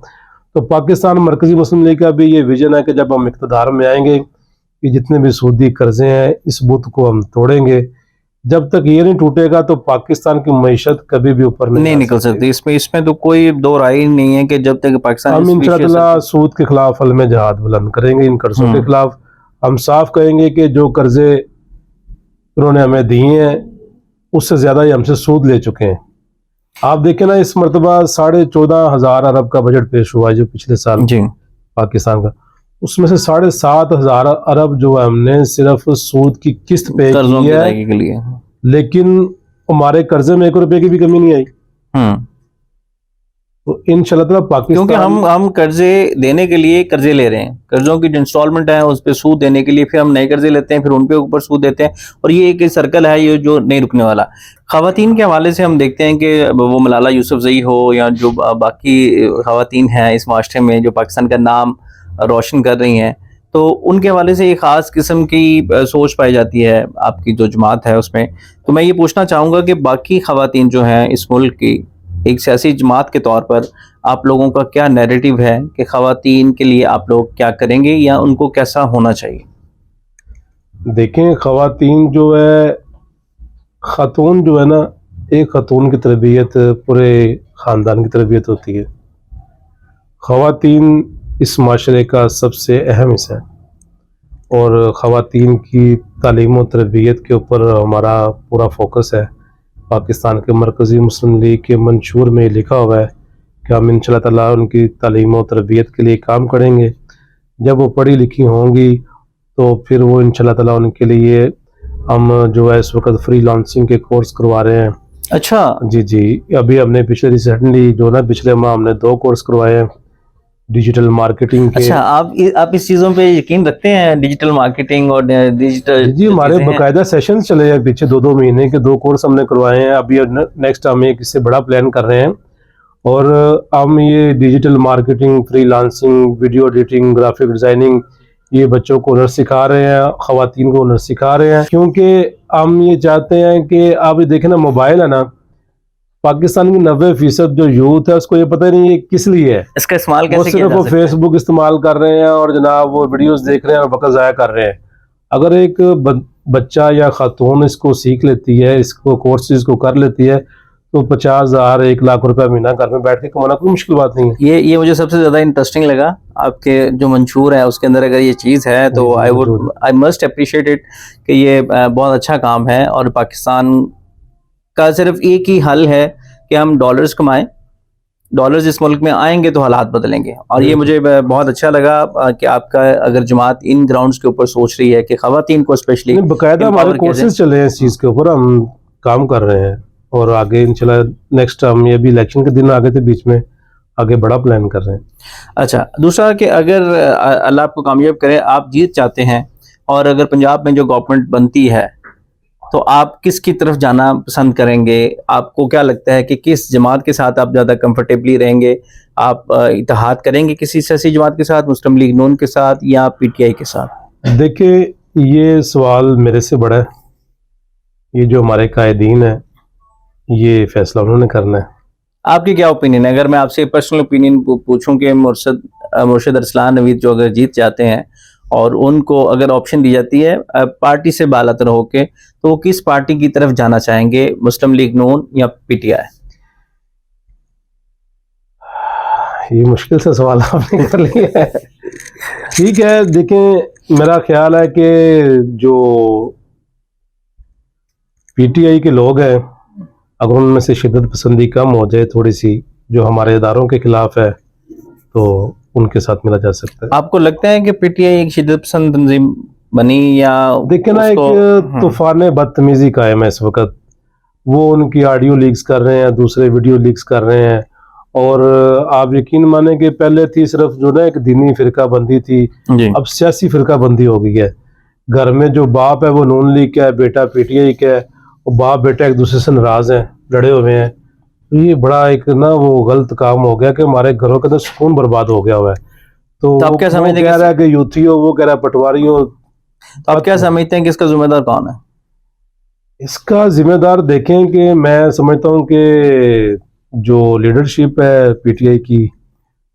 तो पाकिस्तान मरकजी मुस्लिम लीग का भी ये विजन है कि जब हम इक़्तिदार में आएंगे, कि जितने भी सूदी कर्जे हैं इस बुत को हम तोड़ेंगे। जब तक ये नहीं टूटेगा तो पाकिस्तान की मईशत कभी भी ऊपर नहीं निकल सकती। इसमें तो कोई दो राय नहीं है कि जब तक पाकिस्तान, हम इंशाअल्लाह सूद के खिलाफ अलम जहाद बुलंद करेंगे। इन कर्जों के खिलाफ हम साफ कहेंगे कि जो कर्जे उन्होंने हमें दिए हैं उससे ज्यादा ही हमसे सूद ले चुके हैं। आप देखें ना, इस मरतबा 14,500 अरब का बजट पेश हुआ जो पिछले साल पाकिस्तान का, उसमें से 7,500 अरब जो है हमने सिर्फ सूद की किस्त पे की है के लिए, लेकिन हमारे कर्जे में 1 रुपए की भी कमी नहीं आई। तो इंशाल्लाह पाकिस्तान, क्योंकि हम कर्जे देने के लिए कर्जे ले रहे हैं, कर्जों की जो इंस्टॉलमेंट है उस पर सूद देने के लिए, फिर हम नए कर्जे लेते हैं, फिर उन पे ऊपर सूद देते हैं, और ये एक सर्कल है ये जो नहीं रुकने वाला। खवातीन के हवाले से हम देखते हैं कि वो मलाला यूसुफजई हो या जो बाकी खवातीन हैं इस माशरे में जो पाकिस्तान का नाम रोशन कर रही हैं, तो उनके हवाले से एक ख़ास किस्म की सोच पाई जाती है आपकी जो जमात है उसमें। तो मैं ये पूछना चाहूँगा कि बाकी खवातीन जो हैं इस मुल्क की एक सियासी जमात के तौर पर आप लोगों का क्या नैरेटिव है कि खवातीन के लिए आप लोग क्या करेंगे या उनको कैसा होना चाहिए? देखें, खवातीन जो है, खातून जो है ना, एक खातून की तरबियत पूरे ख़ानदान की तरबियत होती है। खवातीन इस माशरे का सबसे अहम हिस्सा है और ख़वातीन की तालीम और तरबियत के ऊपर हमारा पूरा फोकस है। पाकिस्तान के मरकज़ी मुस्लिम लीग के मंशूर में लिखा हुआ है कि हम इंशाअल्लाह ताला उनकी तालीम और तरबियत के लिए काम करेंगे। जब वो पढ़ी लिखी होंगी तो फिर वो इंशाअल्लाह ताला उनके लिए हम जो है इस वक्त फ्रीलांसिंग के कोर्स करवा रहे हैं। अच्छा जी, अभी हमने पिछले रिसेंटली जो ना पिछले माह हमने 2 कोर्स करवाए हैं डिजिटल मार्केटिंग के। अच्छा, आप इस चीज़ों पे यकीन रखते हैं, डिजिटल मार्केटिंग और डिजिटल? जी, हमारे बाकायदा सेशंस चले हैं पीछे 2-2 महीने के, 2 कोर्स हमने करवाए हैं। अभी नेक्स्ट हम एक इससे बड़ा प्लान कर रहे हैं, और हम ये digital marketing, freelancing, video editing, graphic designing, ये बच्चों को हुनर सिखा रहे हैं, ख़वातीन को हुनर सिखा रहे हैं, क्योंकि हम ये चाहते हैं कि आप ये देखें ना, मोबाइल है ना, पाकिस्तान की 90% जो यूथ है उसको ये पता नहीं है किस लिए है, इसका इस्तेमाल कैसे किया सिर्फ वो फेसबुक इस्तेमाल कर रहे हैं और जनाब वो वीडियोस देख रहे हैं और वक्त ज़ाया कर रहे हैं। अगर एक बच्चा या खातून इसको सीख लेती है, इसको कोर्सेज को कर लेती है, तो 50,000 1 लाख रुपया महीना घर में बैठ के कमाना कोई मुश्किल बात नहीं है। ये मुझे सबसे ज़्यादा इंटरेस्टिंग लगा आपके जो मंशूर है उसके अंदर अगर ये चीज़ है तो आई मस्ट अप्रिशिएट इट कि ये बहुत अच्छा काम है। और पाकिस्तान का सिर्फ एक ही हल है कि हम डॉलर्स कमाएं, डॉलर्स इस मुल्क में आएंगे तो हालात बदलेंगे। और ये मुझे बहुत अच्छा लगा कि आपका अगर जमात इन ग्राउंड्स के ऊपर सोच रही है कि खवातीन को स्पेशली बाकायदा हमारे कोर्सेज चले हैं इस चीज़ के ऊपर, हम काम कर रहे हैं और आगे इंशाल्लाह नेक्स्ट हम ये भी इलेक्शन के दिन आगे थे बीच में, आगे बड़ा प्लान कर रहे हैं। अच्छा, दूसरा कि अगर अल्लाह आपको कामयाब करे, आप जीत चाहते हैं और अगर पंजाब में जो गवर्नमेंट बनती है तो आप किसकी तरफ जाना पसंद करेंगे? आपको क्या लगता है कि किस जमात के साथ आप ज़्यादा कंफर्टेबली रहेंगे? आप इत्तेहाद करेंगे किसी सियासी जमात के साथ, मुस्लिम लीग नून के साथ या PTI के साथ? देखिए, ये सवाल मेरे से बड़ा है ये जो हमारे कायदीन है ये फैसला उन्होंने करना है। आपकी क्या ओपिनियन है? अगर मैं आपसे पर्सनल ओपिनियन पूछूं कि मुर्शद अरसलान नवीद जो अगर जीत जाते हैं और उनको अगर ऑप्शन दी जाती है पार्टी से बालातर होके, तो वो किस पार्टी की तरफ जाना चाहेंगे, मुस्लिम लीग नून या पीटीआई? ये मुश्किल से सवाल आपने कर लिया है। ठीक है, देखें, मेरा ख्याल है कि जो पीटीआई के लोग हैं, अगर उनमें से शिद्दत पसंदी कम हो जाए थोड़ी सी, जो हमारे इदारों के खिलाफ है, तो उनके साथ मिला जा सकता है। आपको लगता है कि पीटीआई एक शिद्दत पसंद तंजीम बनी, या देखिए ना, एक तूफान बदतमीजी कायम है इस वक्त। वो उनकी ऑडियो लीक्स कर रहे हैं, दूसरे वीडियो लीक्स कर रहे हैं, और आप यकीन माने कि पहले थी सिर्फ जो ना एक दीनी फिरका बंदी थी, अब सियासी फिरका बंदी हो गई है। घर में जो बाप है वो नून लीग का है, बेटा पीटीआई का है, और बाप बेटा एक दूसरे से नाराज हैं, लड़े हुए हैं। ये बड़ा एक ना वो गलत काम हो गया कि हमारे घरों के अंदर सुकून बर्बाद हो गया हुआ है। तो आप क्या समझते हैं? कह रहा है कि यूथी हो, वो कह रहा है पटवारी हो। तो आप क्या समझते हैं कि इसका जिम्मेदार कौन है? इसका जिम्मेदार देखें कि मैं समझता हूँ कि जो लीडरशिप है पीटीआई की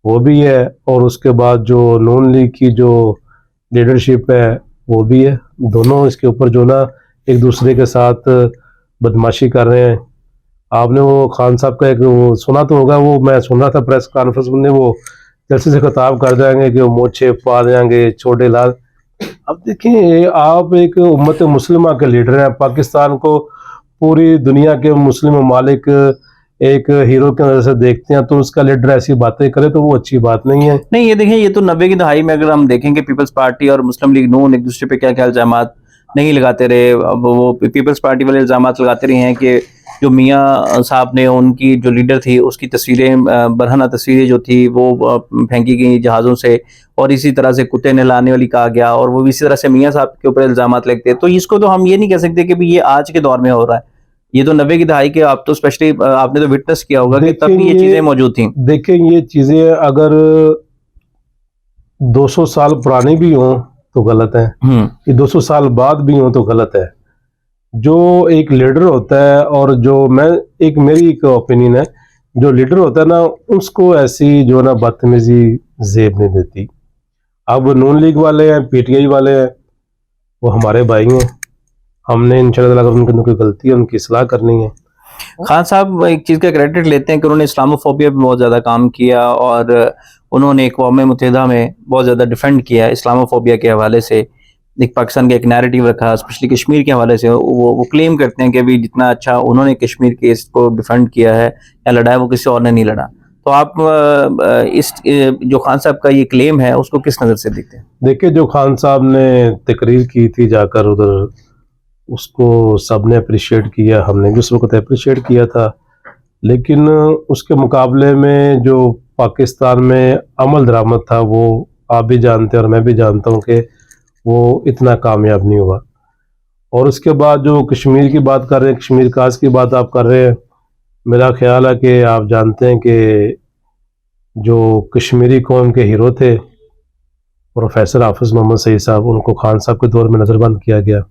वो भी है, और उसके बाद जो नून लीग की जो लीडरशिप है वो भी है। दोनों इसके ऊपर जो ना एक दूसरे के साथ बदमाशी कर रहे हैं। आपने वो खान साहब का एक वो सुना तो होगा, वो मैं सुन रहा था प्रेस कॉन्फ्रेंस में, वो जैसे से खिताब कर जाएंगे कि वो मोछे पा देंगे छोटे लाल। अब देखिए, आप एक उम्मत मुस्लिमा के लीडर हैं, पाकिस्तान को पूरी दुनिया के मुस्लिम ममालिक एक हीरो के नजर से देखते हैं, तो उसका लीडर ऐसी बातें करे तो वो अच्छी बात नहीं है। नहीं, ये देखें, ये तो 90 की दहाई में अगर हम देखेंगे पीपल्स पार्टी और मुस्लिम लीग नून एक दूसरे पे क्या क्या इल्जामात नहीं लगाते रहे। अब वो पीपल्स पार्टी वाले इल्जामात लगाते रहे हैं कि जो मियाँ साहब ने, उनकी जो लीडर थी उसकी तस्वीरें, बरहना तस्वीरें जो थी वो फेंकी गई जहाज़ों से, और इसी तरह से कुत्ते नहलाने वाली कहा गया, और वो इसी तरह से मियाँ साहब के ऊपर इल्जामात लगते हैं। तो इसको तो हम ये नहीं कह सकते कि ये आज के दौर में हो रहा है, ये तो 90 की दहाई के, आप तो स्पेशली आपने तो विटनेस किया होगा कि तब भी ये चीजें मौजूद थी। देखें, ये चीजें अगर 200 साल पुरानी भी हों तो गलत है, ये 200 साल बाद भी हों तो गलत है। जो एक लीडर होता है, और जो मेरी एक ओपिनियन है, जो लीडर होता है ना, उसको ऐसी जो ना बदतमीजी जेब नहीं देती। अब नून लीग वाले हैं, पीटीआई वाले हैं, वो हमारे भाई हैं। हमने इंशाल्लाह अगर उनके अंदर कोई गलती है उनकी इस्लाह करनी है। खान साहब एक चीज़ का क्रेडिट लेते हैं कि उन्होंने इस्लामोफोबिया पे बहुत ज़्यादा काम किया, और उन्होंने अक़वाम मुत्तहिदा में बहुत ज़्यादा डिफेंड किया इस्लामोफोबिया के हवाले से। एक पाकिस्तान का एक नैरेटिव रखा, स्पेशली कश्मीर के हवाले से। वो क्लेम करते हैं कि अभी जितना अच्छा उन्होंने कश्मीर केस को डिफेंड किया है या लड़ा है, वो किसी और ने नहीं लड़ा। तो आप इस जो खान साहब का ये क्लेम है उसको किस नज़र से देखते हैं? देखिए, जो खान साहब ने तकरीर की थी जाकर उधर, उसको सबने अप्रिशिएट किया, हमने भी उस वक्त अप्रिशिएट किया था। लेकिन उसके मुकाबले में जो पाकिस्तान में अमल दरामद था, वो आप भी जानते हैं और मैं भी जानता हूँ कि वो इतना कामयाब नहीं हुआ। और उसके बाद जो कश्मीर की बात कर रहे हैं, कश्मीर काज की बात आप कर रहे हैं, मेरा ख्याल है कि आप जानते हैं कि जो कश्मीरी कौम के हीरो थे प्रोफेसर हाफिज मोहम्मद सईद साहब, उनको खान साहब के दौर में नज़रबंद किया गया।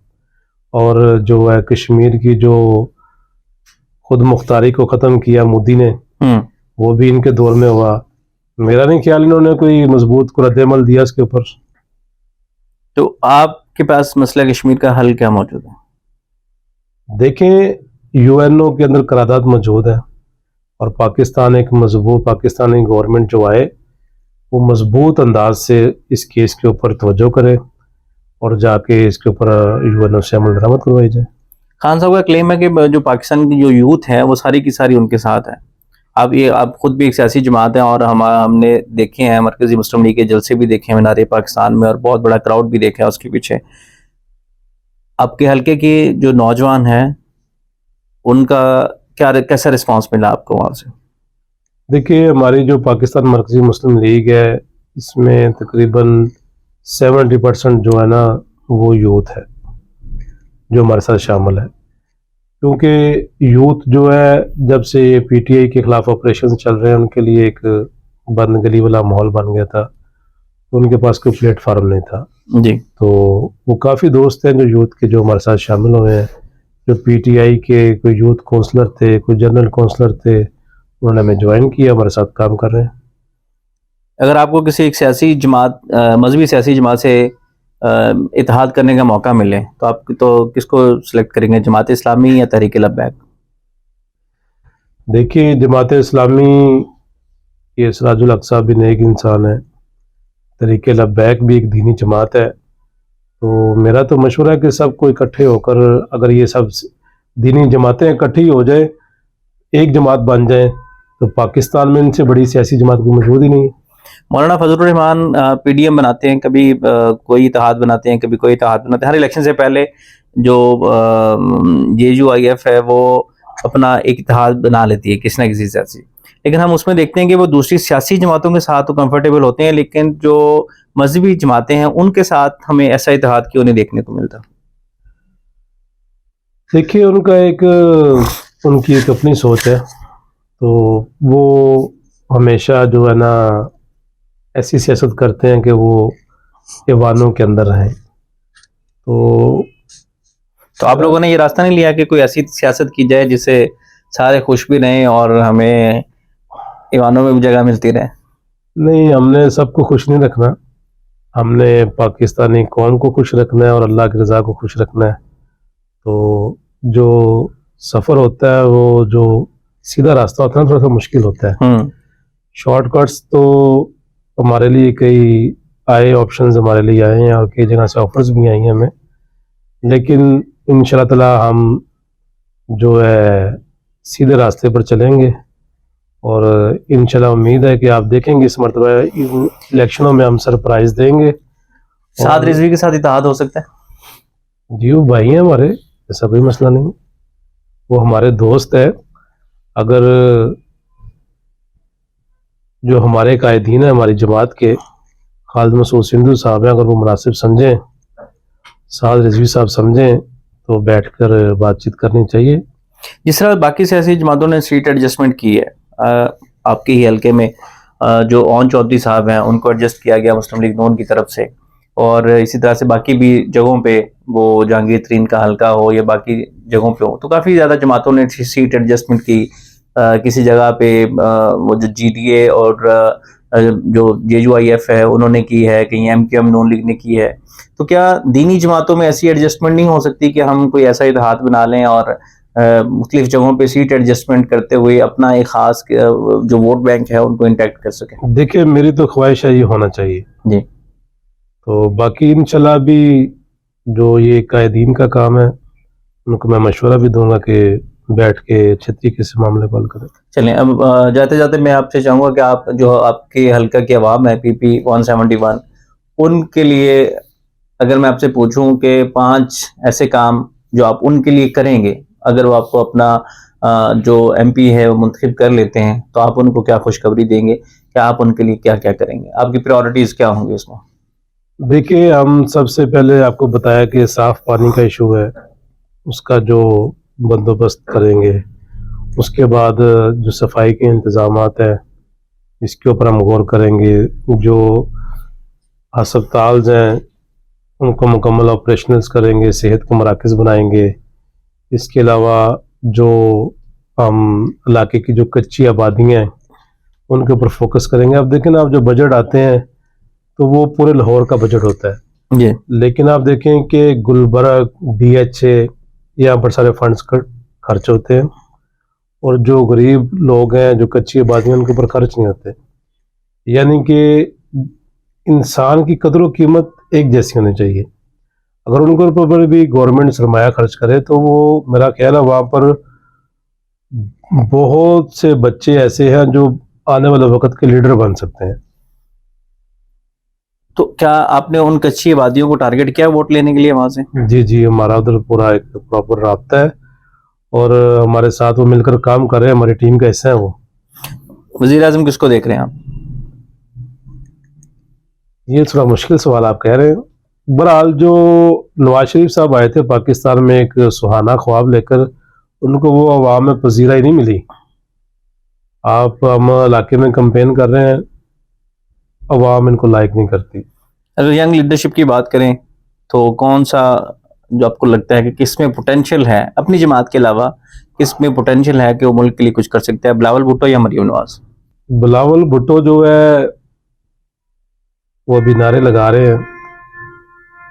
और जो है कश्मीर की जो खुद मुख्तारी को ख़त्म किया मोदी ने, वो भी इनके दौर में हुआ। मेरा नहीं ख्याल इन्होंने कोई मजबूत रद्द-ए-अमल दिया इसके ऊपर। तो आपके पास मसला कश्मीर का हल क्या मौजूद है? देखें, यूएनओ के अंदर करारदाद मौजूद है, और पाकिस्तान एक मजबूत पाकिस्तानी गवर्नमेंट जो आए वो मजबूत अंदाज से इस केस के ऊपर तवज्जो करे और जाके इसके ऊपर यूएनओ से अमल दरामद करवाई जाए। खान साहब का क्लेम है कि जो पाकिस्तान की जो यूथ है वो सारी की सारी उनके साथ है। आप खुद भी एक सियासी जमात हैं, और हमने देखे हैं मरकजी मुस्लिम लीग के जलसे भी देखे हैं मीनार पाकिस्तान में, और बहुत बड़ा क्राउड भी देखा है उसके पीछे। आपके हल्के के जो नौजवान हैं उनका कैसा रिस्पांस मिला आपको वहाँ से? देखिए, हमारी जो पाकिस्तान मरकजी मुस्लिम लीग है, इसमें तकरीबन 70% जो है ना वो यूथ है जो हमारे साथ शामिल है। क्योंकि यूथ जो है, जब से ये पीटीआई के खिलाफ ऑपरेशन चल रहे हैं, उनके लिए एक बंद गली वाला माहौल बन गया था, तो उनके पास कोई प्लेटफार्म नहीं था जी। तो वो काफ़ी दोस्त हैं जो यूथ के जो हमारे साथ शामिल हुए हैं, जो पीटीआई के कोई यूथ काउंसलर थे, कोई जनरल काउंसलर थे, उन्होंने हमें ज्वाइन किया, हमारे साथ काम कर रहे हैं। अगर आपको किसी एक सियासी जमात, मजहबी सियासी जमात से इत्तेहाद करने का मौका मिले तो आप तो किसको सिलेक्ट करेंगे, जमात इस्लामी या तहरीक लब्बैक? देखिए, जमात इस्लामी ये सिराजुल हक साहब भी नेक इंसान है, तहरीक लब्बैक भी एक दीनी जमात है। तो मेरा तो मशवरा है कि सबको इकट्ठे होकर, अगर ये सब दीनी जमातें इकट्ठी हो जाए, एक जमात बन जाए, तो पाकिस्तान में इनसे बड़ी सियासी जमात कोई मौजूद ही नहीं है। मौलाना फजलुर रहमान पीडीएम बनाते हैं, कभी कोई इत्तेहाद बनाते हैं, कभी कोई इत्तेहाद बनाते हैं। हर इलेक्शन से पहले जो JUIF है वो अपना एक इत्तेहाद बना लेती है किसी ना किसी सियासी, लेकिन हम उसमें देखते हैं कि वो दूसरी सियासी जमातों के साथ तो कंफर्टेबल होते हैं, लेकिन जो मजहबी जमातें हैं उनके साथ हमें ऐसा इत्तेहाद क्यों नहीं देखने को मिलता? देखिए, उनकी एक अपनी सोच है, तो वो हमेशा जो है ना ऐसी सियासत करते हैं कि वो ईवानों के अंदर रहें। तो आप लोगों ने ये रास्ता नहीं लिया कि कोई ऐसी सियासत की जाए जिससे सारे खुश भी रहें और हमें ईवानों में भी जगह मिलती रहे? नहीं, हमने सबको खुश नहीं रखना, हमने पाकिस्तानी कौम को खुश रखना है और अल्लाह की रज़ा को खुश रखना है। तो जो सफ़र होता है, वो जो सीधा रास्ता होता है ना, थोड़ा सा मुश्किल होता है। शॉर्टकट्स तो हमारे लिए कई ऑप्शंस हमारे लिए आए हैं और कई जगह से ऑफर्स भी आई हैं हमें, लेकिन इंशाल्लाह ताला हम जो है सीधे रास्ते पर चलेंगे और इंशाल्लाह उम्मीद है कि आप देखेंगे इस मरतबा इलेक्शनों में हम सरप्राइज देंगे। साद रिजवी के साथ इत्तेहाद हो सकता है? जी, वो भाई हैं हमारे, ऐसा कोई मसला नहीं, वो हमारे दोस्त है। अगर जो हमारे कायदीन है हमारी जमात के, खालिद मसूद सिंधु साहब हैं, अगर वो मुनासिब समझें, साद रिजवी साहब समझें, तो बैठकर बातचीत करनी चाहिए। जिस तरह बाकी सियासी जमातों ने सीट एडजस्टमेंट की है, आपके ही हल्के में जो ओन चौधरी साहब हैं उनको एडजस्ट किया गया मुस्लिम लीग नून की तरफ से, और इसी तरह से बाकी भी जगहों पे, वो जहांगीर तरीन का हल्का हो या बाकी जगहों पे हो, तो काफ़ी ज़्यादा जमातों ने सीट एडजस्टमेंट की। किसी जगह पे वो जो GDA और जो JUIF है उन्होंने की है, कहीं MQM नून लीग ने की है। तो क्या दीनी जमातों में ऐसी एडजस्टमेंट नहीं हो सकती कि हम कोई ऐसा इत्तेहाद बना लें और मुख्तलिफ जगहों पे सीट एडजस्टमेंट करते हुए अपना एक खास जो वोट बैंक है उनको इंटैक्ट कर सकें? देखिए, मेरी तो ख्वाहिश है ये होना चाहिए जी। तो बाकी इंशाल्लाह भी जो ये कायदीन का काम है उनको मैं मशवरा भी दूंगा कि बैठ के अच्छे तरीके से मामले को हल करें। चलें, अब जाते जाते मैं आपसे चाहूँगा कि आप जो आपके हल्का की आवाम है PP 171, उनके लिए अगर मैं आपसे पूछूं कि 5 ऐसे काम जो आप उनके लिए करेंगे, अगर वो आपको अपना जो MP है वो मुंतखब कर लेते हैं, तो आप उनको क्या खुशखबरी देंगे कि आप उनके लिए क्या क्या करेंगे, आपकी प्रायोरिटीज़ क्या होंगी इसमें? देखिए, हम सबसे पहले आपको बताया कि साफ पानी का इशू है, उसका जो बंदोबस्त करेंगे। उसके बाद जो सफाई के इंतज़ामात हैं इसके ऊपर हम गौर करेंगे। जो अस्पताल हैं उनको मुकम्मल ऑपरेशनल्स करेंगे, सेहत के मराकज़ बनाएंगे। इसके अलावा जो हम इलाके की जो कच्ची आबादियाँ हैं उनके ऊपर फोकस करेंगे। अब देखें ना, आप जो बजट आते हैं तो वो पूरे लाहौर का बजट होता है जी, लेकिन आप देखें कि गुलबर्ग, DHA, यहाँ पर सारे फंड्स खर्च होते हैं और जो गरीब लोग हैं, जो कच्ची आबादी हैं, उनके ऊपर खर्च नहीं होते। यानी कि इंसान की कदर व कीमत एक जैसी होनी चाहिए। अगर उनके ऊपर भी गवर्नमेंट सरमाया खर्च करे तो वो, मेरा ख्याल है, वहाँ पर बहुत से बच्चे ऐसे हैं जो आने वाले वक्त के लीडर बन सकते हैं। तो क्या आपने उन कच्ची आबादियों को टारगेट किया वोट लेने के लिए वहां से? जी, हमारा उधर पूरा एक प्रॉपर राब्ता है और हमारे साथ वो मिलकर काम कर रहे हैं, हमारी टीम का हिस्सा है वो। वज़ीर आज़म किसको देख रहे हैं आप? ये थोड़ा मुश्किल सवाल आप कह रहे हैं। बहरहाल, जो नवाज शरीफ साहब आए थे पाकिस्तान में एक सुहाना ख्वाब लेकर, उनको वो अवाम में पजीराई नहीं मिली। हम इलाके में कंपेन कर रहे हैं, अवाम इनको लाइक नहीं करती। अगर यंग लीडरशिप की बात करें तो कौन सा जो आपको लगता है कि किसमें पोटेंशियल है, अपनी जमात के अलावा किसमें पोटेंशियल है कि वो मुल्क के लिए कुछ कर सकता है, बिलावल भुट्टो या मरियम नवाज? बिलावल भुट्टो जो है वो अभी नारे लगा रहे हैं,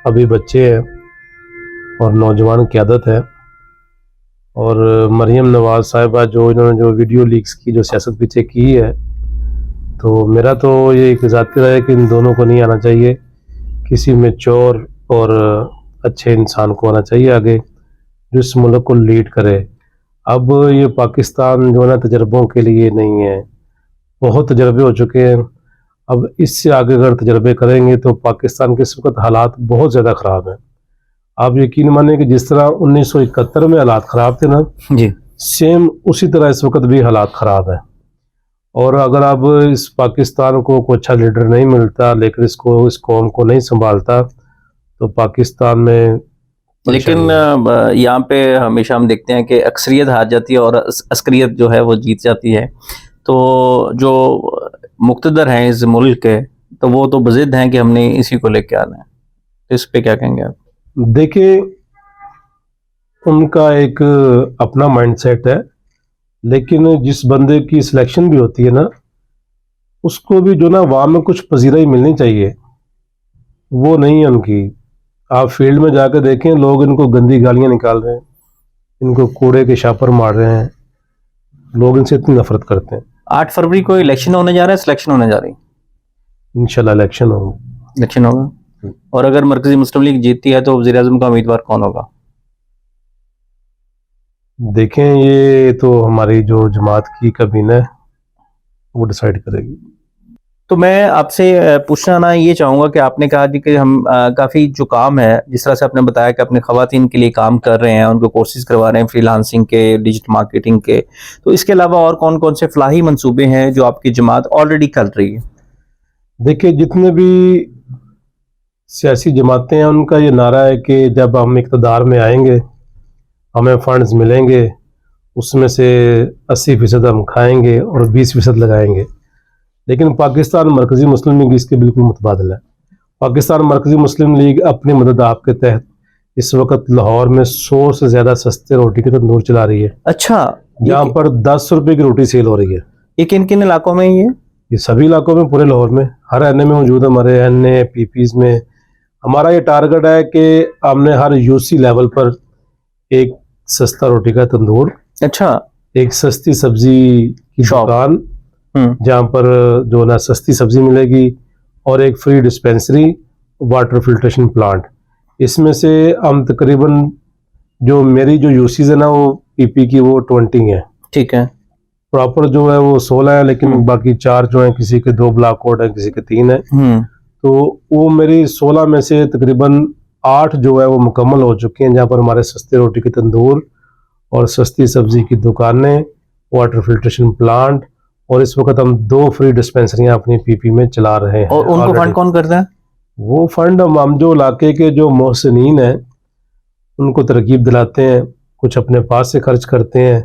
अभी बच्चे हैं और नौजवान क़यादत है। और मरियम नवाज साहिबा जो इन्होंने जो वीडियो लीक्स की, जो सियासत पीछे की है, तो मेरा तो ये एक ज़ाती राय है कि इन दोनों को नहीं आना चाहिए। किसी मैच्योर और अच्छे इंसान को आना चाहिए आगे, जो इस मुल्क को लीड करे। अब ये पाकिस्तान जो है ना, तजर्बों के लिए नहीं है, बहुत तजर्बे हो चुके हैं। अब इससे आगे अगर तजर्बे करेंगे तो पाकिस्तान के इस वक्त हालात बहुत ज़्यादा ख़राब हैं। आप यकीन माने कि जिस तरह 1971 में हालात ख़राब थे ना जी, सेम उसी तरह इस वक्त भी हालात ख़राब है। और अगर अब इस पाकिस्तान को कोई अच्छा लीडर नहीं मिलता, लेकिन इस कौम को नहीं संभालता, तो पाकिस्तान में लेकिन यहाँ पे हमेशा हम देखते हैं कि अक्सरियत हार जाती है और अस्करियत जो है वो जीत जाती है। तो जो मुक़्तदर हैं इस मुल्क के, तो वो तो बज़िद हैं कि हमने इसी को लेके आना है। तो इस पे क्या कहेंगे आप? देखिए, उनका एक अपना माइंडसेट है, लेकिन जिस बंदे की सिलेक्शन भी होती है ना, उसको भी जो ना वहाँ में कुछ पजीराई मिलनी चाहिए, वो नहीं है उनकी। आप फील्ड में जाकर देखें, लोग इनको गंदी गालियाँ निकाल रहे हैं, इनको कूड़े के छापर मार रहे हैं, लोग इनसे इतनी नफरत करते हैं। 8 फरवरी को इलेक्शन होने जा रहा है, सिलेक्शन होने जा रही है? इंशाल्लाह इलेक्शन होगा। इलेक्शन होगा। और अगर मरकजी मुस्लिम लीग जीतती है तो वज़ीर आज़म का उम्मीदवार कौन होगा? देखें, ये तो हमारी जो जमात की काबीना है वो डिसाइड करेगी। तो मैं आपसे पूछना ना ये चाहूँगा कि आपने कहा कि हम काफ़ी जो काम है, जिस तरह से आपने बताया कि अपने ख़वातीन के लिए काम कर रहे हैं, उनको कोर्सेज करवा रहे हैं फ्रीलांसिंग के, डिजिटल मार्केटिंग के, तो इसके अलावा और कौन कौन से फलाही मंसूबे हैं जो आपकी जमात ऑलरेडी कर रही है? देखिए, जितने भी सियासी जमातें हैं उनका ये नारा है कि जब हम इक़्तिदार में आएंगे, हमें फंड्स मिलेंगे, उसमें से 80% हम खाएंगे और 20% लगाएंगे। लेकिन पाकिस्तान मरकज़ी मुस्लिम लीग इसके बिल्कुल मुतबादिल है। पाकिस्तान मरकज़ी मुस्लिम लीग अपनी मदद आपके तहत इस वक्त लाहौर में 100 से ज़्यादा सस्ते रोटी के तंदूर चला रही है। अच्छा, जहाँ पर 10 रुपए की रोटी सेल हो रही है। ये किन किन इलाकों में? ये सभी इलाकों में, पूरे लाहौर में, हर एन ए में मौजूद है, हमारे एन ए पीपीज में। हमारा ये टारगेट है कि हमने हर यूसी लेवल पर एक सस्ता रोटी का तंदूर, अच्छा, एक सस्ती सब्जी की दुकान जहाँ पर जो ना सस्ती सब्जी मिलेगी, और एक free dispensary, water filtration plant. इसमें से हम तकरीबन जो मेरी जो यूसीज है ना वो पीपी की वो 20 है। ठीक है। प्रॉपर जो है वो 16 है, लेकिन बाकी 4 जो है, किसी के 2 ब्लॉक कोड है, किसी के 3 है। तो वो मेरी 16 में से तकरीबन 8 जो है वो मुकम्मल हो चुके हैं, जहाँ पर हमारे सस्ते रोटी के तंदूर और सस्ती सब्जी की दुकानें, वाटर फिल्ट्रेशन प्लांट, और इस वक्त हम 2 फ्री डिस्पेंसरियां अपनी पीपी में चला रहे हैं। और उनको फंड कौन करता है? वो फंड हम जो इलाके के जो मोहसिनीन हैं उनको तरकीब दिलाते हैं, कुछ अपने पास से खर्च करते हैं,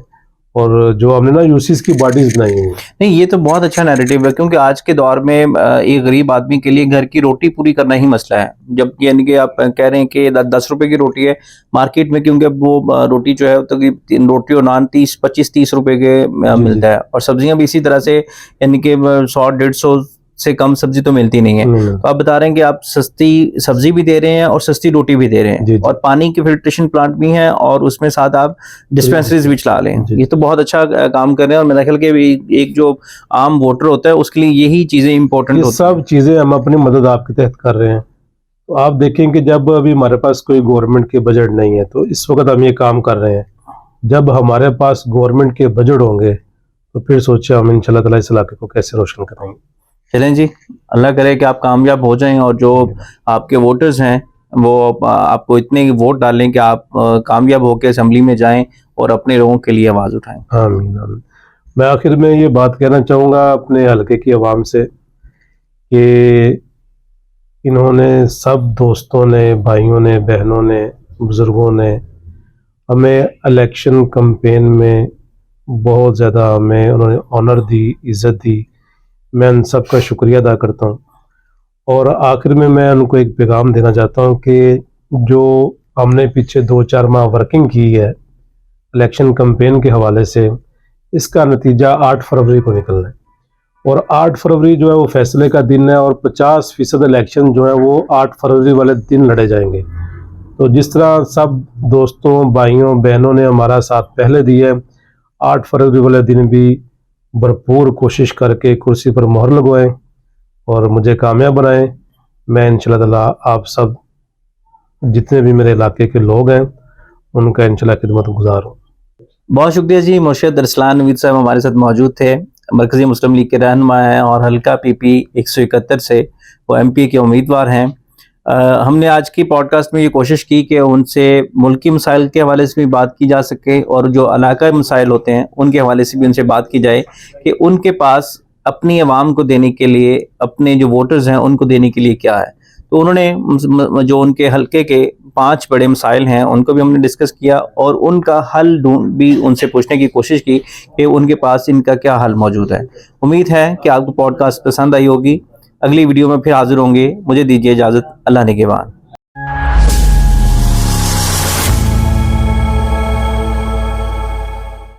और जो हमने ना यूसीज की बॉडीज बनाई हुई। नहीं, ये तो बहुत अच्छा नैरेटिव है, क्योंकि आज के दौर में एक गरीब आदमी के लिए घर की रोटी पूरी करना ही मसला है। जब यानी कि आप कह रहे हैं कि 10 रुपए की रोटी है मार्केट में, क्योंकि वो रोटी जो है तो रोटी और नान 25-30 रुपए के मिलता है, और सब्जियां भी इसी तरह से, यानी कि 100-150 से कम सब्जी तो मिलती नहीं है। तो आप बता रहे हैं कि आप सस्ती सब्जी भी दे रहे हैं और सस्ती रोटी भी दे रहे हैं, और पानी के फिल्ट्रेशन प्लांट भी हैं, और उसमें साथ आप डिस्पेंसरीज भी चला लें। ये तो बहुत अच्छा काम कर रहे हैं, और मेरा ख्याल कि एक जो आम वोटर होता है उसके लिए यही चीजें इंपॉर्टेंट होती हैं। सब चीजें हम अपनी मदद आपके तहत कर रहे हैं। तो आप देखें कि जब अभी हमारे पास कोई गवर्नमेंट के बजट नहीं है, तो इस वक्त हम ये काम कर रहे हैं। जब हमारे पास गवर्नमेंट के बजट होंगे तो फिर सोचे हम इंशाल्लाह ताला इस इलाके को कैसे रोशन करेंगे। चलें जी, अल्लाह करे कि आप कामयाब हो जाएं, और जो आपके वोटर्स हैं वो आपको इतने वोट डालें कि आप कामयाब होकर असेंबली में जाएं और अपने लोगों के लिए आवाज़ उठाएं। आमीन आमीन। मैं आखिर में ये बात कहना चाहूँगा अपने हलके की आवाम से कि इन्होंने, सब दोस्तों ने, भाइयों ने, बहनों ने, बुज़ुर्गों ने हमें इलेक्शन कैंपेन में बहुत ज़्यादा हमें उन्होंने ऑनर दी, इज़्ज़त दी। मैं उन सब का शुक्रिया अदा करता हूँ। और आखिर में मैं उनको एक पैगाम देना चाहता हूँ कि जो हमने पीछे 2-4 माह वर्किंग की है इलेक्शन कैंपेन के हवाले से। इसका नतीजा 8 फरवरी को निकलना है और 8 फरवरी जो है वो फैसले का दिन है और 50% इलेक्शन जो है वो 8 फरवरी वाले दिन लड़े जाएंगे। तो जिस तरह सब दोस्तों भाइयों बहनों ने हमारा साथ पहले दिया है, 8 फरवरी वाले दिन भी भरपूर कोशिश करके कुर्सी पर मोहर लगवाएं और मुझे कामयाब बनाएं। मैं इंशाल्लाह ताला आप सब जितने भी मेरे इलाके के लोग हैं उनका इंशाल्लाह खिदमत गुजार हूँ। बहुत शुक्रिया जी। मुर्शिद अरसलान नवीद साहब हमारे साथ मौजूद थे, मरकज़ी मुस्लिम लीग के रहनुमा हैं और हल्का PP 171 से वो MP के उम्मीदवार हैं। हमने आज की पॉडकास्ट में ये कोशिश की कि उनसे मुल्की मसाइल के हवाले से भी बात की जा सके और जो इलाकाई मसाइल होते हैं उनके हवाले से भी उनसे बात की जाए कि उनके पास अपनी आवाम को देने के लिए, अपने जो वोटर्स हैं उनको देने के लिए क्या है। तो उन्होंने जो उनके हल्के के 5 बड़े मसाइल हैं उनको भी हमने डिस्कस किया और उनका हल भी उनसे पूछने की कोशिश की कि उनके पास इनका क्या हल मौजूद है। उम्मीद है कि आपको पॉडकास्ट पसंद आई होगी। अगली वीडियो में फिर हाजिर होंगे। मुझे दीजिए इजाज़त। अल्लाह निगहबान।